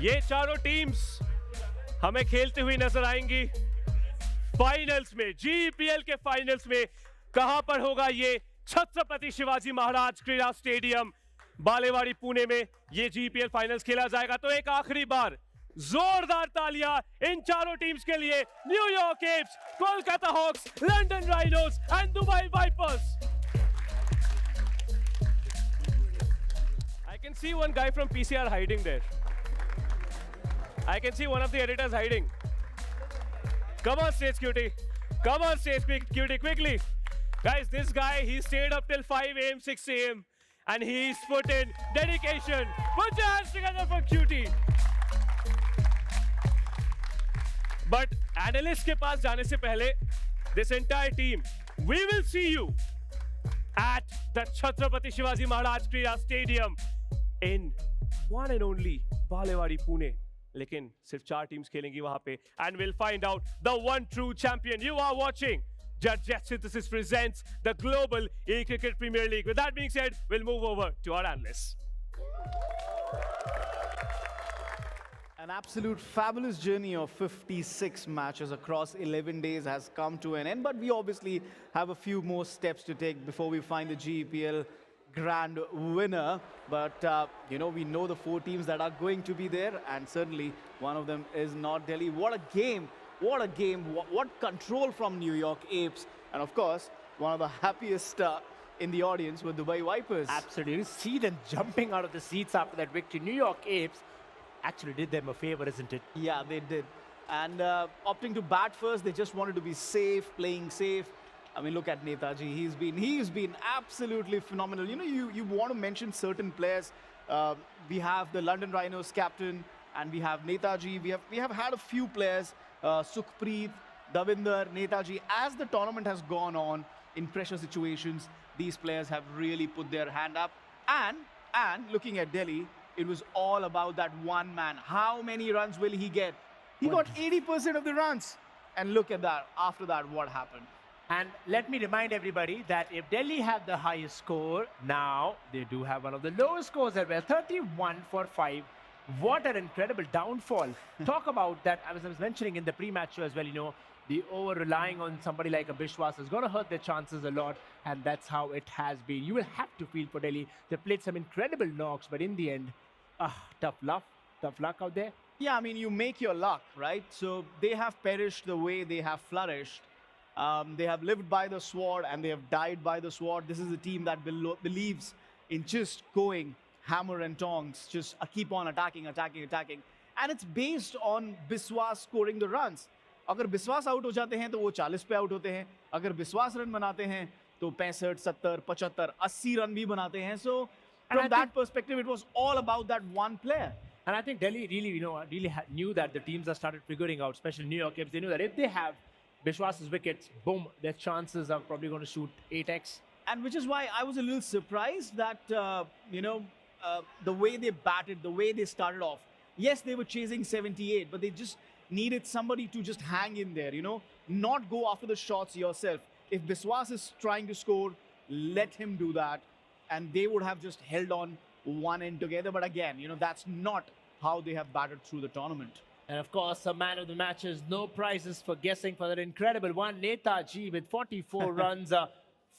ये चारों टीम्स हमें खेलते हुए नजर आएंगी फाइनल्स में, GEPL के फाइनल्स में। कहां पर होगा ये? छत्रपति शिवाजी महाराज क्रीड़ा स्टेडियम, बालेवाड़ी, पुणे में ये GEPL फाइनल्स खेला जाएगा। तो एक आखिरी बार जोरदार तालियां इन चारों टीम्स के लिए, New York Apes, Kolkata Hawks, London Rhinos and Dubai Vipers. I can see one guy from PCR hiding there. I can see one of the editors hiding. Come on stage, cutie. Come on stage, cutie, quickly. Guys, this guy, he stayed up till 5 a.m., 6 a.m. and he's put in dedication. Put your hands together for cutie. But analyst के पास जाने से पहले, this entire team, we will see you at the Chhatrapati Shivaji Maharaj Kriya Stadium in one and only Balewadi, Pune. लेकिन सिर्फ 4 teams खेलेंगी वहां पे, and we'll find out the one true champion. You are watching Jet Synthesis presents the Global E-Cricket Premier League. With that being said, we'll move over to our analysts. An absolute fabulous journey of 56 matches across 11 days has come to an end, but we obviously have a few more steps to take before we find the GEPL grand winner. But, you know, we know the 4 teams that are going to be there, and certainly one of them is not Delhi. What a game! What a game! What control from New York Apes. And of course, one of the happiest in the audience were Dubai Vipers. Absolutely. You see them jumping out of the seats after that victory. New York Apes actually did them a favor, isn't it? Yeah, they did. And opting to bat first, they just wanted to be safe, playing safe. I mean, look at Netaji. He's been absolutely phenomenal. You know, you want to mention certain players. We have the London Rhinos captain, and we have Netaji. We have had a few players, Sukhpreet, Davinder, Netaji. As the tournament has gone on, in pressure situations, these players have really put their hand up. And looking at Delhi, it was all about that one man. How many runs will he get? He got 80% of the runs. And look at that. After that, what happened? And let me remind everybody that if Delhi had the highest score, now they do have one of the lowest scores as well, 31 for 5. What an incredible downfall. Talk about that. I was mentioning in the pre-match show as well, you know, the over-relying on somebody like a Bishwas is going to hurt their chances a lot, and that's how it has been. You will have to feel for Delhi. They played some incredible knocks, but in the end, tough luck out there. Yeah, I mean, you make your luck, right? So they have perished the way they have flourished. They have lived by the sword and they have died by the sword. This is a team that believes in just going hammer and tongs, just keep on attacking. And it's based on Biswas scoring the runs. अगर बिस्वास out हो जाते हैं तो वो 40 पे out होते हैं. अगर बिस्वास रन बनाते हैं तो 65, 70, 75, 80 रन भी बनाते हैं. So from that perspective, it was all about that one player. And I think Delhi really, knew that the teams that started figuring out, especially New York Gibbs, they knew that if they have Bishwas's wickets, boom, their chances are probably going to shoot 8x. And which is why I was a little surprised that, the way they batted, the way they started off. Yes, they were chasing 78, but they just needed somebody to just hang in there, not go after the shots yourself. If Biswas is trying to score, let him do that. And they would have just held on one end together. But again, that's not how they have batted through the tournament. And of course, a man of the matches, no prizes for guessing for that incredible one. Netaji with 44 runs,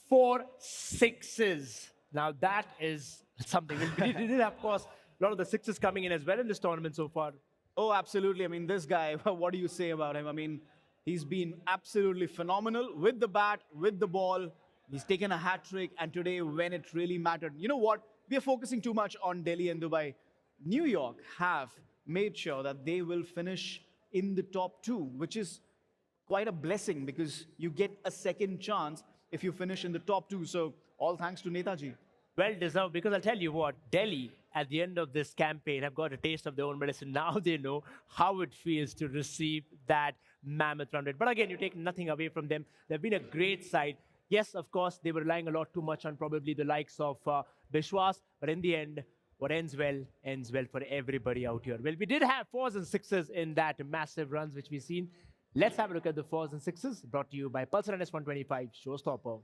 4 sixes. Now that is something. We did, of course, a lot of the sixes coming in as well in this tournament so far. Oh, absolutely. I mean, this guy, what do you say about him? I mean, he's been absolutely phenomenal with the bat, with the ball. He's taken a hat trick, and today, when it really mattered, you know what? We are focusing too much on Delhi and Dubai. New York have made sure that they will finish in the top 2, which is quite a blessing because you get a second chance if you finish in the top 2. So all thanks to Netaji. Well deserved, because I'll tell you what, Delhi at the end of this campaign have got a taste of their own medicine. Now they know how it feels to receive that mammoth run rate. But again, you take nothing away from them. They've been a great side. Yes, of course, they were relying a lot too much on probably the likes of Bishwas, but in the end, what ends well for everybody out here. Well, we did have 4s and 6s in that massive runs which we've seen. Let's have a look at the 4s and 6s brought to you by Pulsar NS125 Showstopper.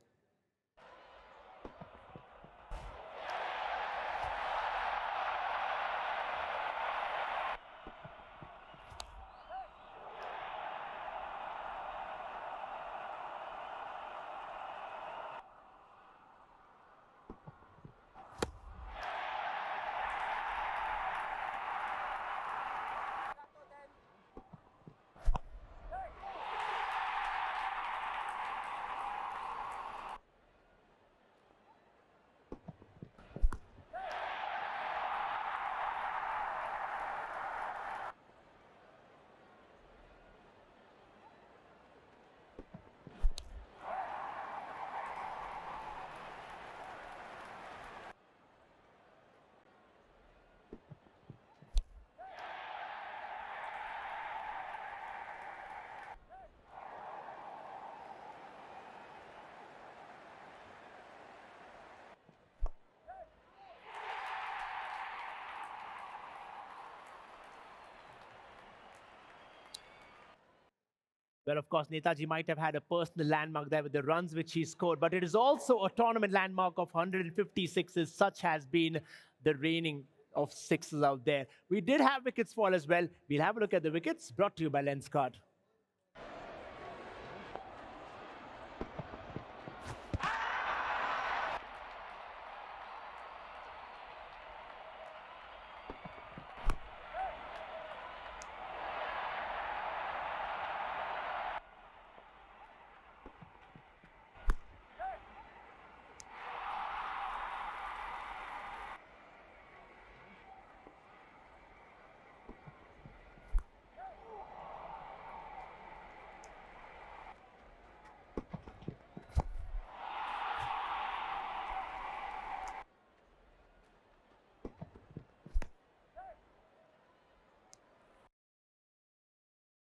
Well, of course, Netaji might have had a personal landmark there with the runs which he scored, but it is also a tournament landmark of 156s. Such has been the reigning of 6s out there. We did have wickets fall as well. We'll have a look at the wickets brought to you by Lenskart.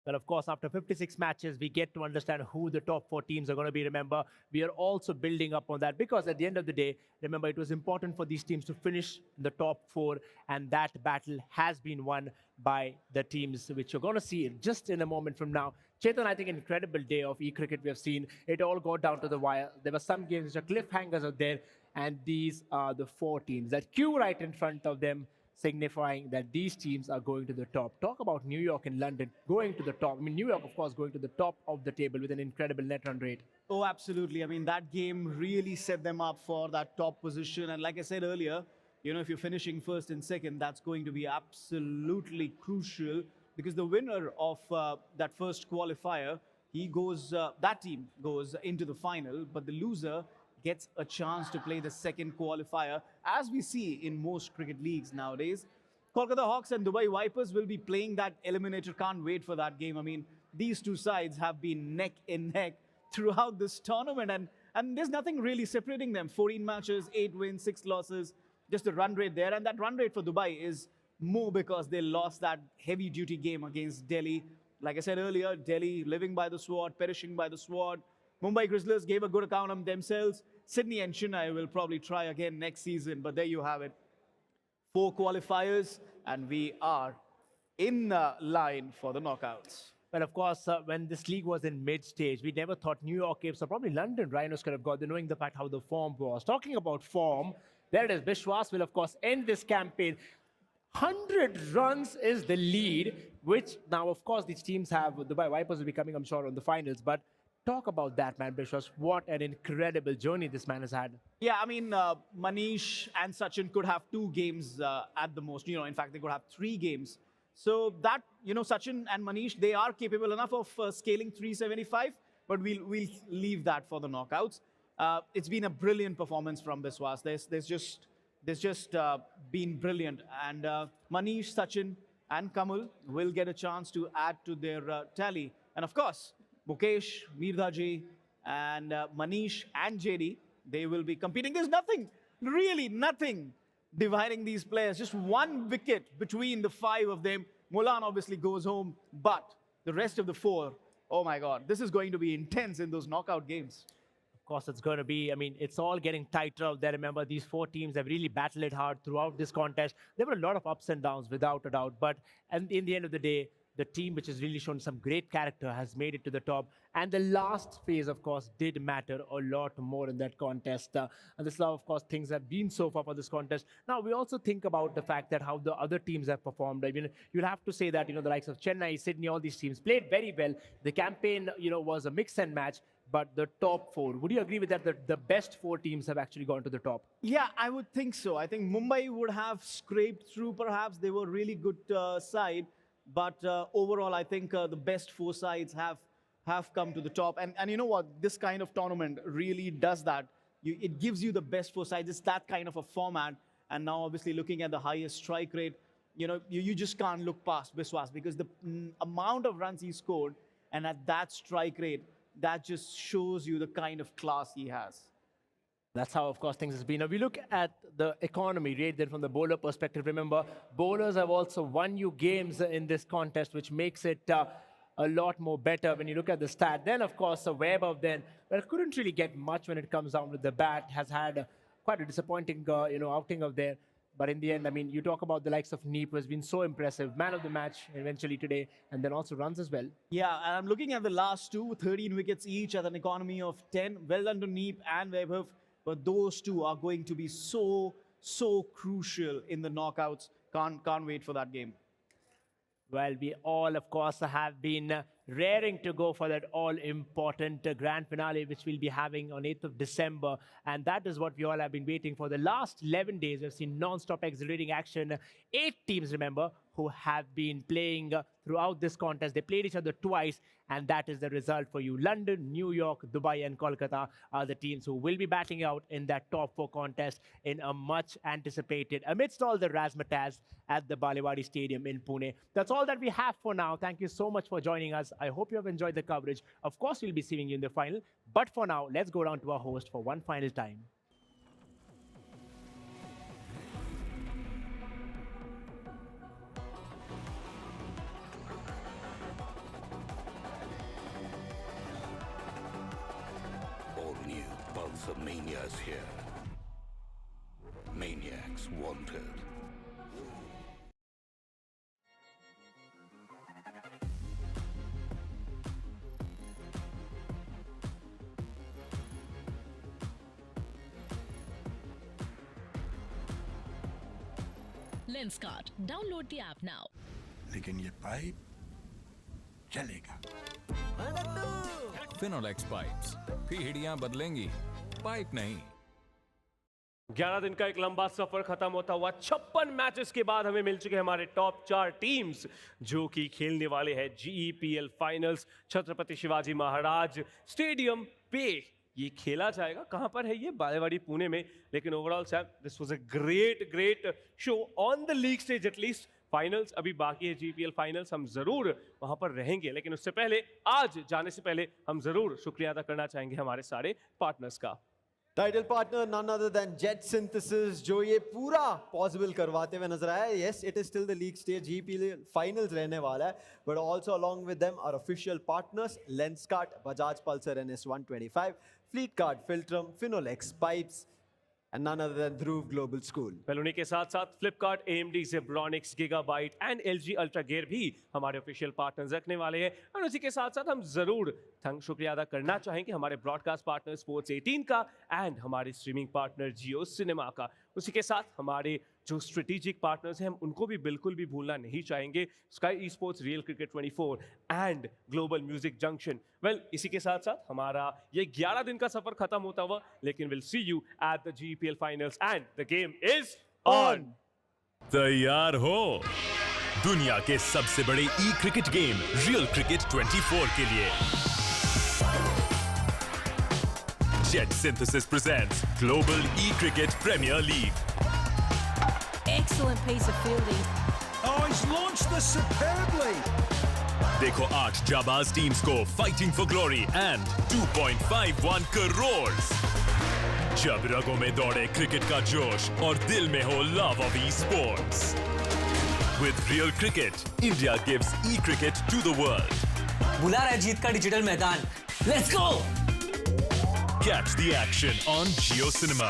Well, of course, after 56 matches, we get to understand who the top 4 teams are going to be. Remember, we are also building up on that because at the end of the day, remember, it was important for these teams to finish in the top 4, and that battle has been won by the teams, which you're going to see just in a moment from now. Chetan, I think an incredible day of e-cricket we have seen. It all got down to the wire. There were some games which are cliffhangers out there, and these are the 4 teams that queue right in front of them. signifying that these teams are going to the top. Talk about New York and London going to the top. I mean, New York, of course, going to the top of the table with an incredible net run rate. Oh, absolutely. I mean, that game really set them up for that top position. And like I said earlier, you know, if you're finishing first and second, that's going to be absolutely crucial because the winner of that first qualifier, that team goes into the final, but the loser gets a chance to play the second qualifier, as we see in most cricket leagues nowadays. Kolkata Hawks and Dubai Vipers will be playing that eliminator. Can't wait for that game. I mean, these two sides have been neck and neck throughout this tournament, and there's nothing really separating them. 14 matches, 8 wins, 6 losses, just the run rate there. And that run rate for Dubai is more because they lost that heavy-duty game against Delhi. Like I said earlier, Delhi living by the sword, perishing by the sword. Mumbai Grizzlies gave a good account of themselves. Sydney and Chennai will probably try again next season, but there you have it. 4 qualifiers, and we are in line for the knockouts. Well, of course, when this league was in mid-stage, we never thought New York Caves or probably London Rhinos could have got there, knowing the fact how the form was. Talking about form, there it is. Biswas will, of course, end this campaign. 100 runs is the lead, which now, of course, these teams have. Dubai Vipers will be coming, I'm sure, on the finals. But talk about that, man, Biswas. What an incredible journey this man has had. Yeah, I mean, Manish and Sachin could have 2 games at the most. You know, in fact, they could have 3 games. So that, you know, Sachin and Manish, they are capable enough of scaling 375, but we'll leave that for the knockouts. It's been a brilliant performance from Biswas. There's just been brilliant. And Manish, Sachin and Kamal will get a chance to add to their tally. And of course, Mukesh, Mirdaji and Manish and JD, they will be competing. There's nothing, really nothing dividing these players. Just 1 wicket between the 5 of them. Mulan obviously goes home, but the rest of the 4, oh my God, this is going to be intense in those knockout games. Of course, it's going to be, I mean, it's all getting tighter out there. Remember, these 4 teams have really battled it hard throughout this contest. There were a lot of ups and downs, without a doubt. But in the end of the day, the team which has really shown some great character has made it to the top. And the last phase, of course, did matter a lot more in that contest. And this is how, of course, things have been so far for this contest. Now, we also think about the fact that how the other teams have performed. I mean, you'll have to say that, you know, the likes of Chennai, Sydney, all these teams played very well. The campaign, you know, was a mix and match. But the top 4, would you agree with that? The best 4 teams have actually gone to the top? Yeah, I would think so. I think Mumbai would have scraped through, perhaps. They were a really good side. But overall, I think the best 4 sides have come to the top. And you know what? This kind of tournament really does that. It gives you the best 4 sides. It's that kind of a format. And now, obviously, looking at the highest strike rate, you know, you just can't look past Biswas because the amount of runs he scored and at that strike rate, that just shows you the kind of class he has. That's how, of course, things has been. Now, we look at the economy right there from the bowler perspective. Remember, bowlers have also won you games in this contest, which makes it a lot more better when you look at the stat. Then, of course, Webb of then, well, couldn't really get much when it comes down with the bat, has had quite a disappointing, outing of there. But in the end, I mean, you talk about the likes of Neep, who has been so impressive, man of the match eventually today, and then also runs as well. Yeah, and I'm looking at the last 2, 13 wickets each at an economy of 10. Well done to Neep and Vaibhav, but those 2 are going to be so crucial in the knockouts. Can't wait for that game. Well, we all, of course, have been raring to go for that all-important grand finale, which we'll be having on 8th of December. And that is what we all have been waiting for. The last 11 days, we've seen non-stop exhilarating action. 8 teams, remember, who have been playing throughout this contest. They played each other twice, and that is the result for you. London, New York, Dubai, and Kolkata are the teams who will be batting out in that top 4 contest in a much anticipated, amidst all the razzmatazz at the Balewadi Stadium in Pune. That's all that we have for now. Thank you so much for joining us. I hope you have enjoyed the coverage. Of course, we'll be seeing you in the final. But for now, let's go down to our host for one final time. All new Pulsar Mania is here. Maniacs wanted. Lenskart. Download the app now. लेकिन ये pipe चलेगा। Finolex pipes, पीढ़ियां बदलेंगी, pipe नहीं। 11 दिन का एक लंबा सफर खत्म होता हुआ 56 मैचेस के बाद हमें मिल चुके हैं हमारे टॉप 4 टीम्स जो कि खेलने वाले हैं GEPL finals Chhatrapati Shivaji Maharaj stadium पे। ये खेला जाएगा कहां पर है? ये बालेवाड़ी पुणे में। लेकिन overall Sam, this was a great show on the league stage. At least finals अभी बाकी है, GEPL फाइनल्स, हम जरूर वहां पर रहेंगे। लेकिन उससे पहले, आज जाने से पहले, हम जरूर शुक्रिया अदा करना चाहेंगे हमारे सारे पार्टनर्स का। Title partner none other than Jet Synthesis, जो ये पूरा पॉसिबल करवाते हुए नजर आया। Yes, it is still the league stage, GEPL finals रहने वाला है, but also along with them our official partners Lenskart, Bajaj Pulsar NS 125, Fleetcard, Filtrum, Finolex Pipes, and none other than Dhruv Global School. well, उन्हीं के साथ साथ Flipkart, AMD, Zebronics, Gigabyte and LG Ultra Gear भी हमारे official partners रखने वाले हैं। और उसी के साथ साथ हम जरूर शुक्रिया अदा करना चाहेंगे हमारे ब्रॉडकास्ट पार्टनर स्पोर्ट्स 18 का एंड हमारे स्ट्रीमिंग पार्टनर जियो सिनेमा का। उसी के साथ हमारे जो स्ट्रेटेजिक पार्टनर्स हैं, हम उनको भी बिल्कुल भी भूलना नहीं चाहेंगे, sky sports, real cricket 24 and global music junction. Well, इसी के साथ साथ हमारा ये 11 दिन का सफर खत्म होता हुआ, लेकिन will see you at the GEPL finals and the game is on. तैयार हो दुनिया के सबसे बड़े ई क्रिकेट गेम रियल क्रिकेट 24 के लिए? Jet Synthesis presents Global E-Cricket Premier League. Excellent piece of fielding. Oh, he's launched this superbly. देखो 8 जाबाज teams को fighting for glory and 2.51 crores. जब रगों में दौड़े क्रिकेट का जोश और दिल में हो love of e-sports. With real cricket, India gives e-cricket to the world. बुला रहा है जीत का डिजिटल मैदान। Let's go! Catch the action on Jio Cinema.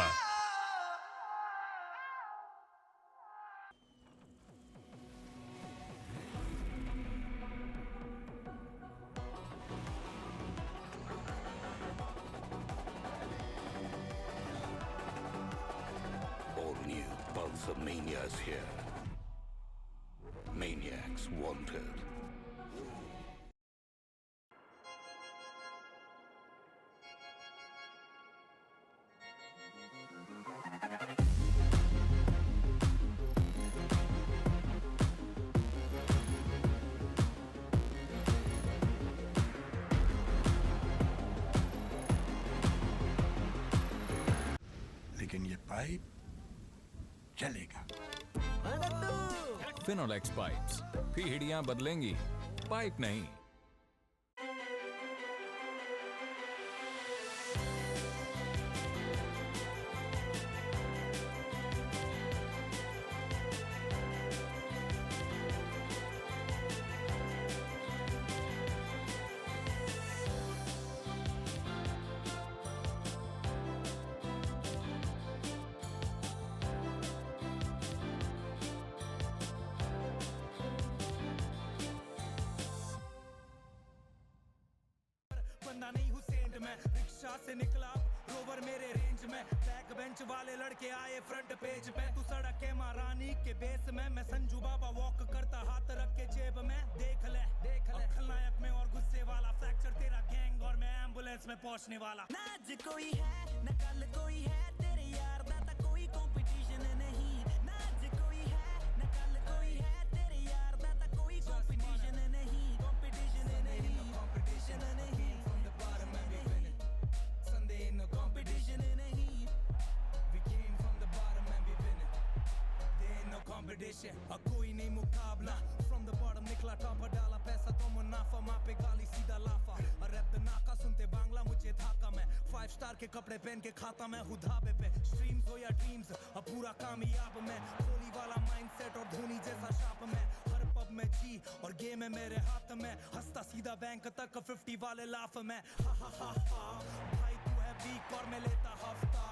All new Pulsar Mania is here. Maniacs wanted. लेकिन ये पाइप चलेगा। फिनोलेक्स पाइप्स, पीढ़ियां बदलेंगी, pipe नहीं। बंदा नहीं हुसैन मैं, रिक्शा से निकला रोवर मेरे रेंज में, बैक बेंच वाले लड़के आए फ्रंट पेज पे, तू सड़क के महारानी के बेस में, मैं संजू बाबा वॉक करता हाथ रख के जेब में, देख ले खलनायक में और गुस्से वाला, फ्रैक्चर तेरा गैंग और मैं एम्बुलेंस में पहुंचने वाला। ना आज कोई है न कल कोई है, तेरे यार दा कोई कंपटीशन नहीं। ना आज कोई है न कल कोई है, तेरे यार दा कोई कंपटीशन नहीं। कंपटीशन नहीं, कंपटीशन नहीं। Sunday in the competition नहीं, we came from the bottom and we winning. There ain't no competition, कोई नहीं मुकाबला, from the bottom निकला टॉप, डाला पैसा तो मुनाफा, माँ पे गाली सीधा लाफा, रैप द नाका सुनते बांग्ला मुझे थाका मैं, 5 स्टार के कपड़े पहन के खाता मैं हूँ ढाबे पे, स्ट्रीम्स हो या ड्रीम्स पूरा कामयाब मैं, कोहली वाला माइंडसेट और धोनी जैसा शाप में, हर पब में जी और गेम है मेरे हाथ में, हंसता सीधा बैंक तक 50 वाले लाफ में, हा हा हा हा, भाई तू है वीक और मैं लेता हफ्ता,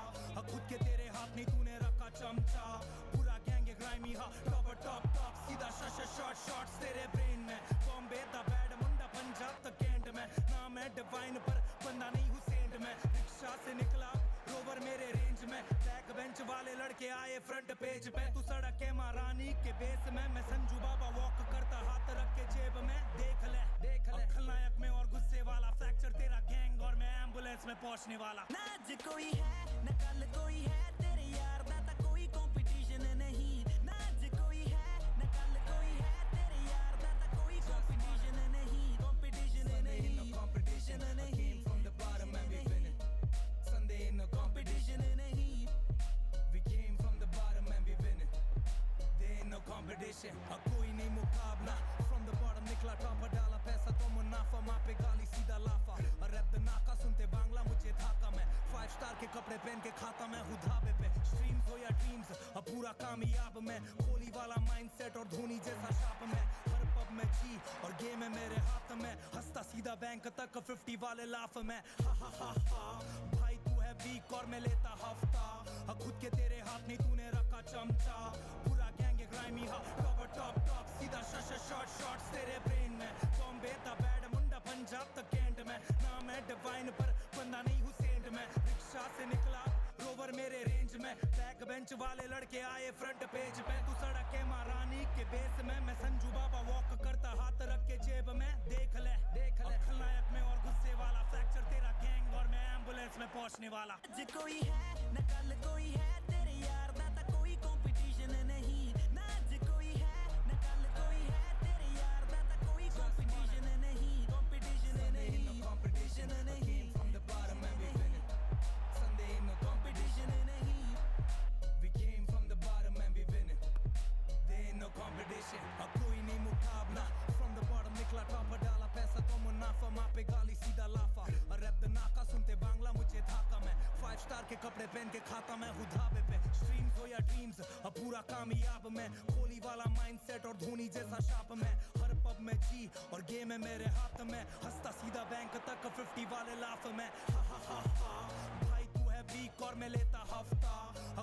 खुद के तेरे हाथ नहीं तूने रखा चमचा, पूरा गैंग है ग्राइमी हा, टॉप सीधा शॉट्स तेरे ब्रेन में, बॉम्बे द बैड मुंडा पंजाब द कैंट में, नाम है डिवाइन पर बंदा नहीं हुसैन में, रिक्शा से निकला रोवर मेरे रेंज में, बैक बेंच वाले लड़के आए फ्रंट पेज पे तू सड़क के महारानी के बेस में मैं संजू बाबा वॉक करता हाथ रख के जेब में देख ले खलनायक में और गुस्से वाला फ्रैक्चर तेरा गैंग और मैं एम्बुलेंस में पहुंचने वाला ना आज कोई है न कल कोई है तेरे यार दा ता कोई कंपटीशन नहीं ना आज कोई है न कल कोई है तेरे यार दा ता कोई कंपटीशन नहीं competition नहीं came from the bottom and we winning Sunday in the competition नहीं we came from the bottom and we winning there ain't no competition कोई नहीं मुकाबला from the bottom निकला टॉप डाला पैसा तो मुनाफा माँ पे गाली सीधा लाफा रैप द नाका सुनते बांग्ला मुझे धाका मैं 5 स्टार के कपड़े पहन के खाता मैं हूँ धाबे पे स्ट्रीम्स हो या ड्रीम्स पूरा कामयाब मैं कोहली वाला माइंडसेट और धोनी जैसा शाप मैं हर पब में जी और गेम है मेरे हाथ में हंसता सीधा बैंक तक 50 वाले लाफ में हा भाई तू है वीक और मैं लेता हफ्ता खुद के तेरे हाथ नहीं तूने रखा चमचा पूरा गैंग है ग्राइमी हा टॉप सीधा शॉट्स तेरे ब्रेन में बॉम्बे दा बैड मुंडा पंजाब तक कैंट में नाम है डिवाइन पर बंदा नहीं हुसैन में रिक्शा से निकला रोवर मेरे रेंज में बैक बेंच वाले लड़के आए फ्रंट पेज पे तू सड़क के महारानी के बेस में मैं संजू बाबा वॉक करता हाथ रख के जेब में देख ले खलनायक में और गुस्से वाला फ्रैक्चर तेरा गैंग और मैं एम्बुलेंस में पहुंचने वाला आज कोई है न कल कोई है तेरे यार दा ता कोई कंपटीशन नहीं ना आज कोई है न कल कोई है तेरे यार दा ता कोई कंपटीशन नहीं competition came from the bottom and we winning Sunday in the competition नहीं we came from the bottom and we winning there ain't no competition कोई नहीं मुकाबला from the bottom निकला टॉप डाला पैसा तो मुनाफा माँ पे गाली सीधा लाफा रैप द नाका सुनते बांग्ला मुझे धाका मैं 5 स्टार के कपड़े पहन के खाता मैं हूँ धाबे पे स्ट्रीम्स हो या ड्रीम्स पूरा कामयाब मैं कोहली वाला माइंडसेट और धोनी जैसा शाप मैं हर पब में जी और गेम है मेरे हाथ में हंसता सीधा बैंक तक 50 वाले लाफ में हा भाई तू है वीक और मैं लेता हफ्ता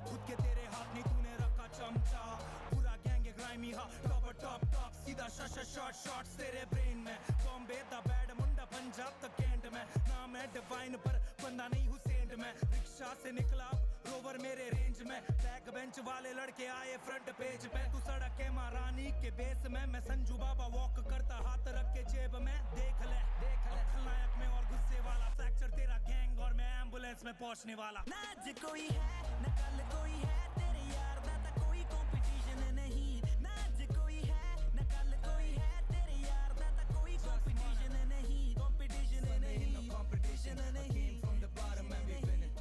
खुद के तेरे हाथ नहीं तूने रखा चमचा पूरा गैंग है ग्राइमी हा टॉप सीधा शॉट्स तेरे ब्रेन में बॉम्बे दा बैड मुंडा पंजाब तक कैंट में नाम है डिवाइन पर बंदा नहीं हुसैन में रिक्शा से निकला रोवर मेरे रेंज में बैक बेंच वाले लड़के आए फ्रंट पेज पे तू सड़क के महारानी के बेस में मैं संजू बाबा वॉक करता हाथ रख के जेब में देख ले खलनायक में और गुस्से वाला फ्रैक्चर तेरा गैंग और मैं एम्बुलेंस में पहुंचने वाला ना आज कोई है न कल कोई है तेरे यार दा ता कोई कंपटीशन नहीं ना आज कोई है न कल कोई है तेरे यार दा ता कोई कंपटीशन नहीं competition came from the bottom and we winning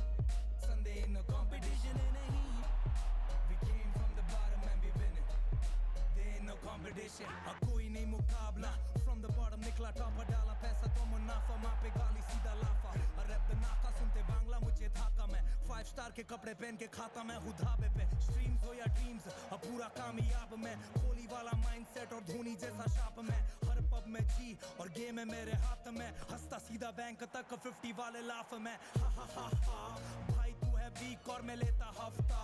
Sunday in the competition नहीं we came from the bottom and we winning there ain't no competition कोई नहीं मुकाबला from the bottom निकला टॉप डाला पैसा तो मुनाफा माँ पे गाली सीधा लाफा रैप द नाका सुनते बांग्ला मुझे धाका मैं 5 स्टार के कपड़े पहन के खाता मैं हूँ धाबे पे स्ट्रीम्स हो या ड्रीम्स पूरा कामयाब मैं कोहली वाला माइंडसेट और धोनी जैसा शाप मैं हर पब में जी और गेम है मेरे हाथ में हंसता सीधा बैंक तक 50 वाले लाफ में हा भाई तू है वीक और मैं लेता हफ्ता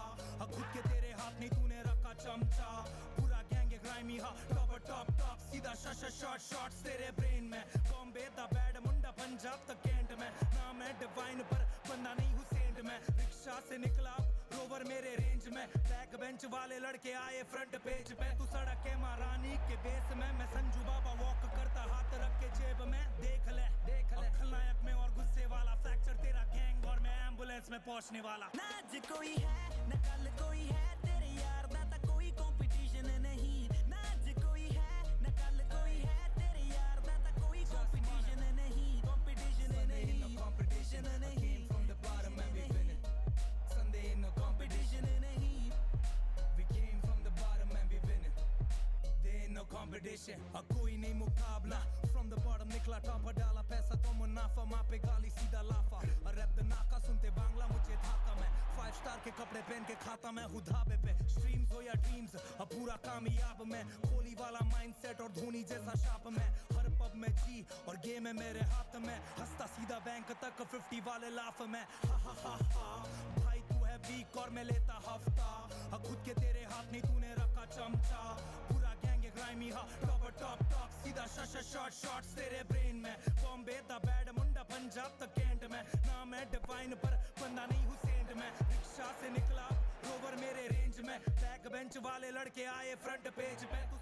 खुद के तेरे हाथ नहीं तूने रखा चमचा पूरा गैंग है ग्राइमी हा टॉप सीधा शॉट्स तेरे ब्रेन में बॉम्बे दा बैड मुंडा पंजाब तक कैंट में नाम है डिवाइन पर बंदा नहीं हुसैन में रिक्शा से निकला रोवर मेरे रेंज में बैक बेंच वाले लड़के आए फ्रंट पेज पे तू सड़क के महारानी के बेस में मैं संजू बाबा वॉक करता हाथ रख के जेब में देख ले खलनायक में और गुस्से वाला फ्रैक्चर तेरा गैंग और मैं एम्बुलेंस में पहुंचने वाला ना आज कोई है न कल कोई है तेरे यार दा ता कोई कंपटीशन नहीं ना आज कोई है न कल कोई है तेरे यार दा ता कोई कंपटीशन नहीं competition came from the bottom and we winning Sunday in the competition नहीं we came from the bottom and we winning there ain't no competition कोई नहीं मुकाबला from the bottom निकला टॉप डाला पैसा तो मुनाफा माँ पे गाली सीधा लाफा रैप द नाका सुनते बांग्ला मुझे धाका मैं 5 स्टार के कपड़े पहन के खाता मैं हूँ धाबे पे स्ट्रीम्स हो या ड्रीम्स पूरा कामयाब मैं कोहली वाला माइंडसेट और धोनी जैसा शाप मैं हर पब में जी और गेम है मेरे हाथ में हंसता सीधा बैंक तक 50 वाले लाफ में हा भाई तू है वीक और मैं लेता हफ्ता खुद के तेरे हाथ नहीं तूने रखा चमचा पूरा गैंग है ग्राइमी हा टॉप सीधा शॉट्स तेरे ब्रेन में बॉम्बे दा बैड मुंडा पंजाब तक कैंट में नाम है डिवाइन पर बंदा नहीं हुसैन ट्रेंड में रिक्शा से निकला रोवर मेरे रेंज में बैक बेंच वाले लड़के आए फ्रंट पेज पे तू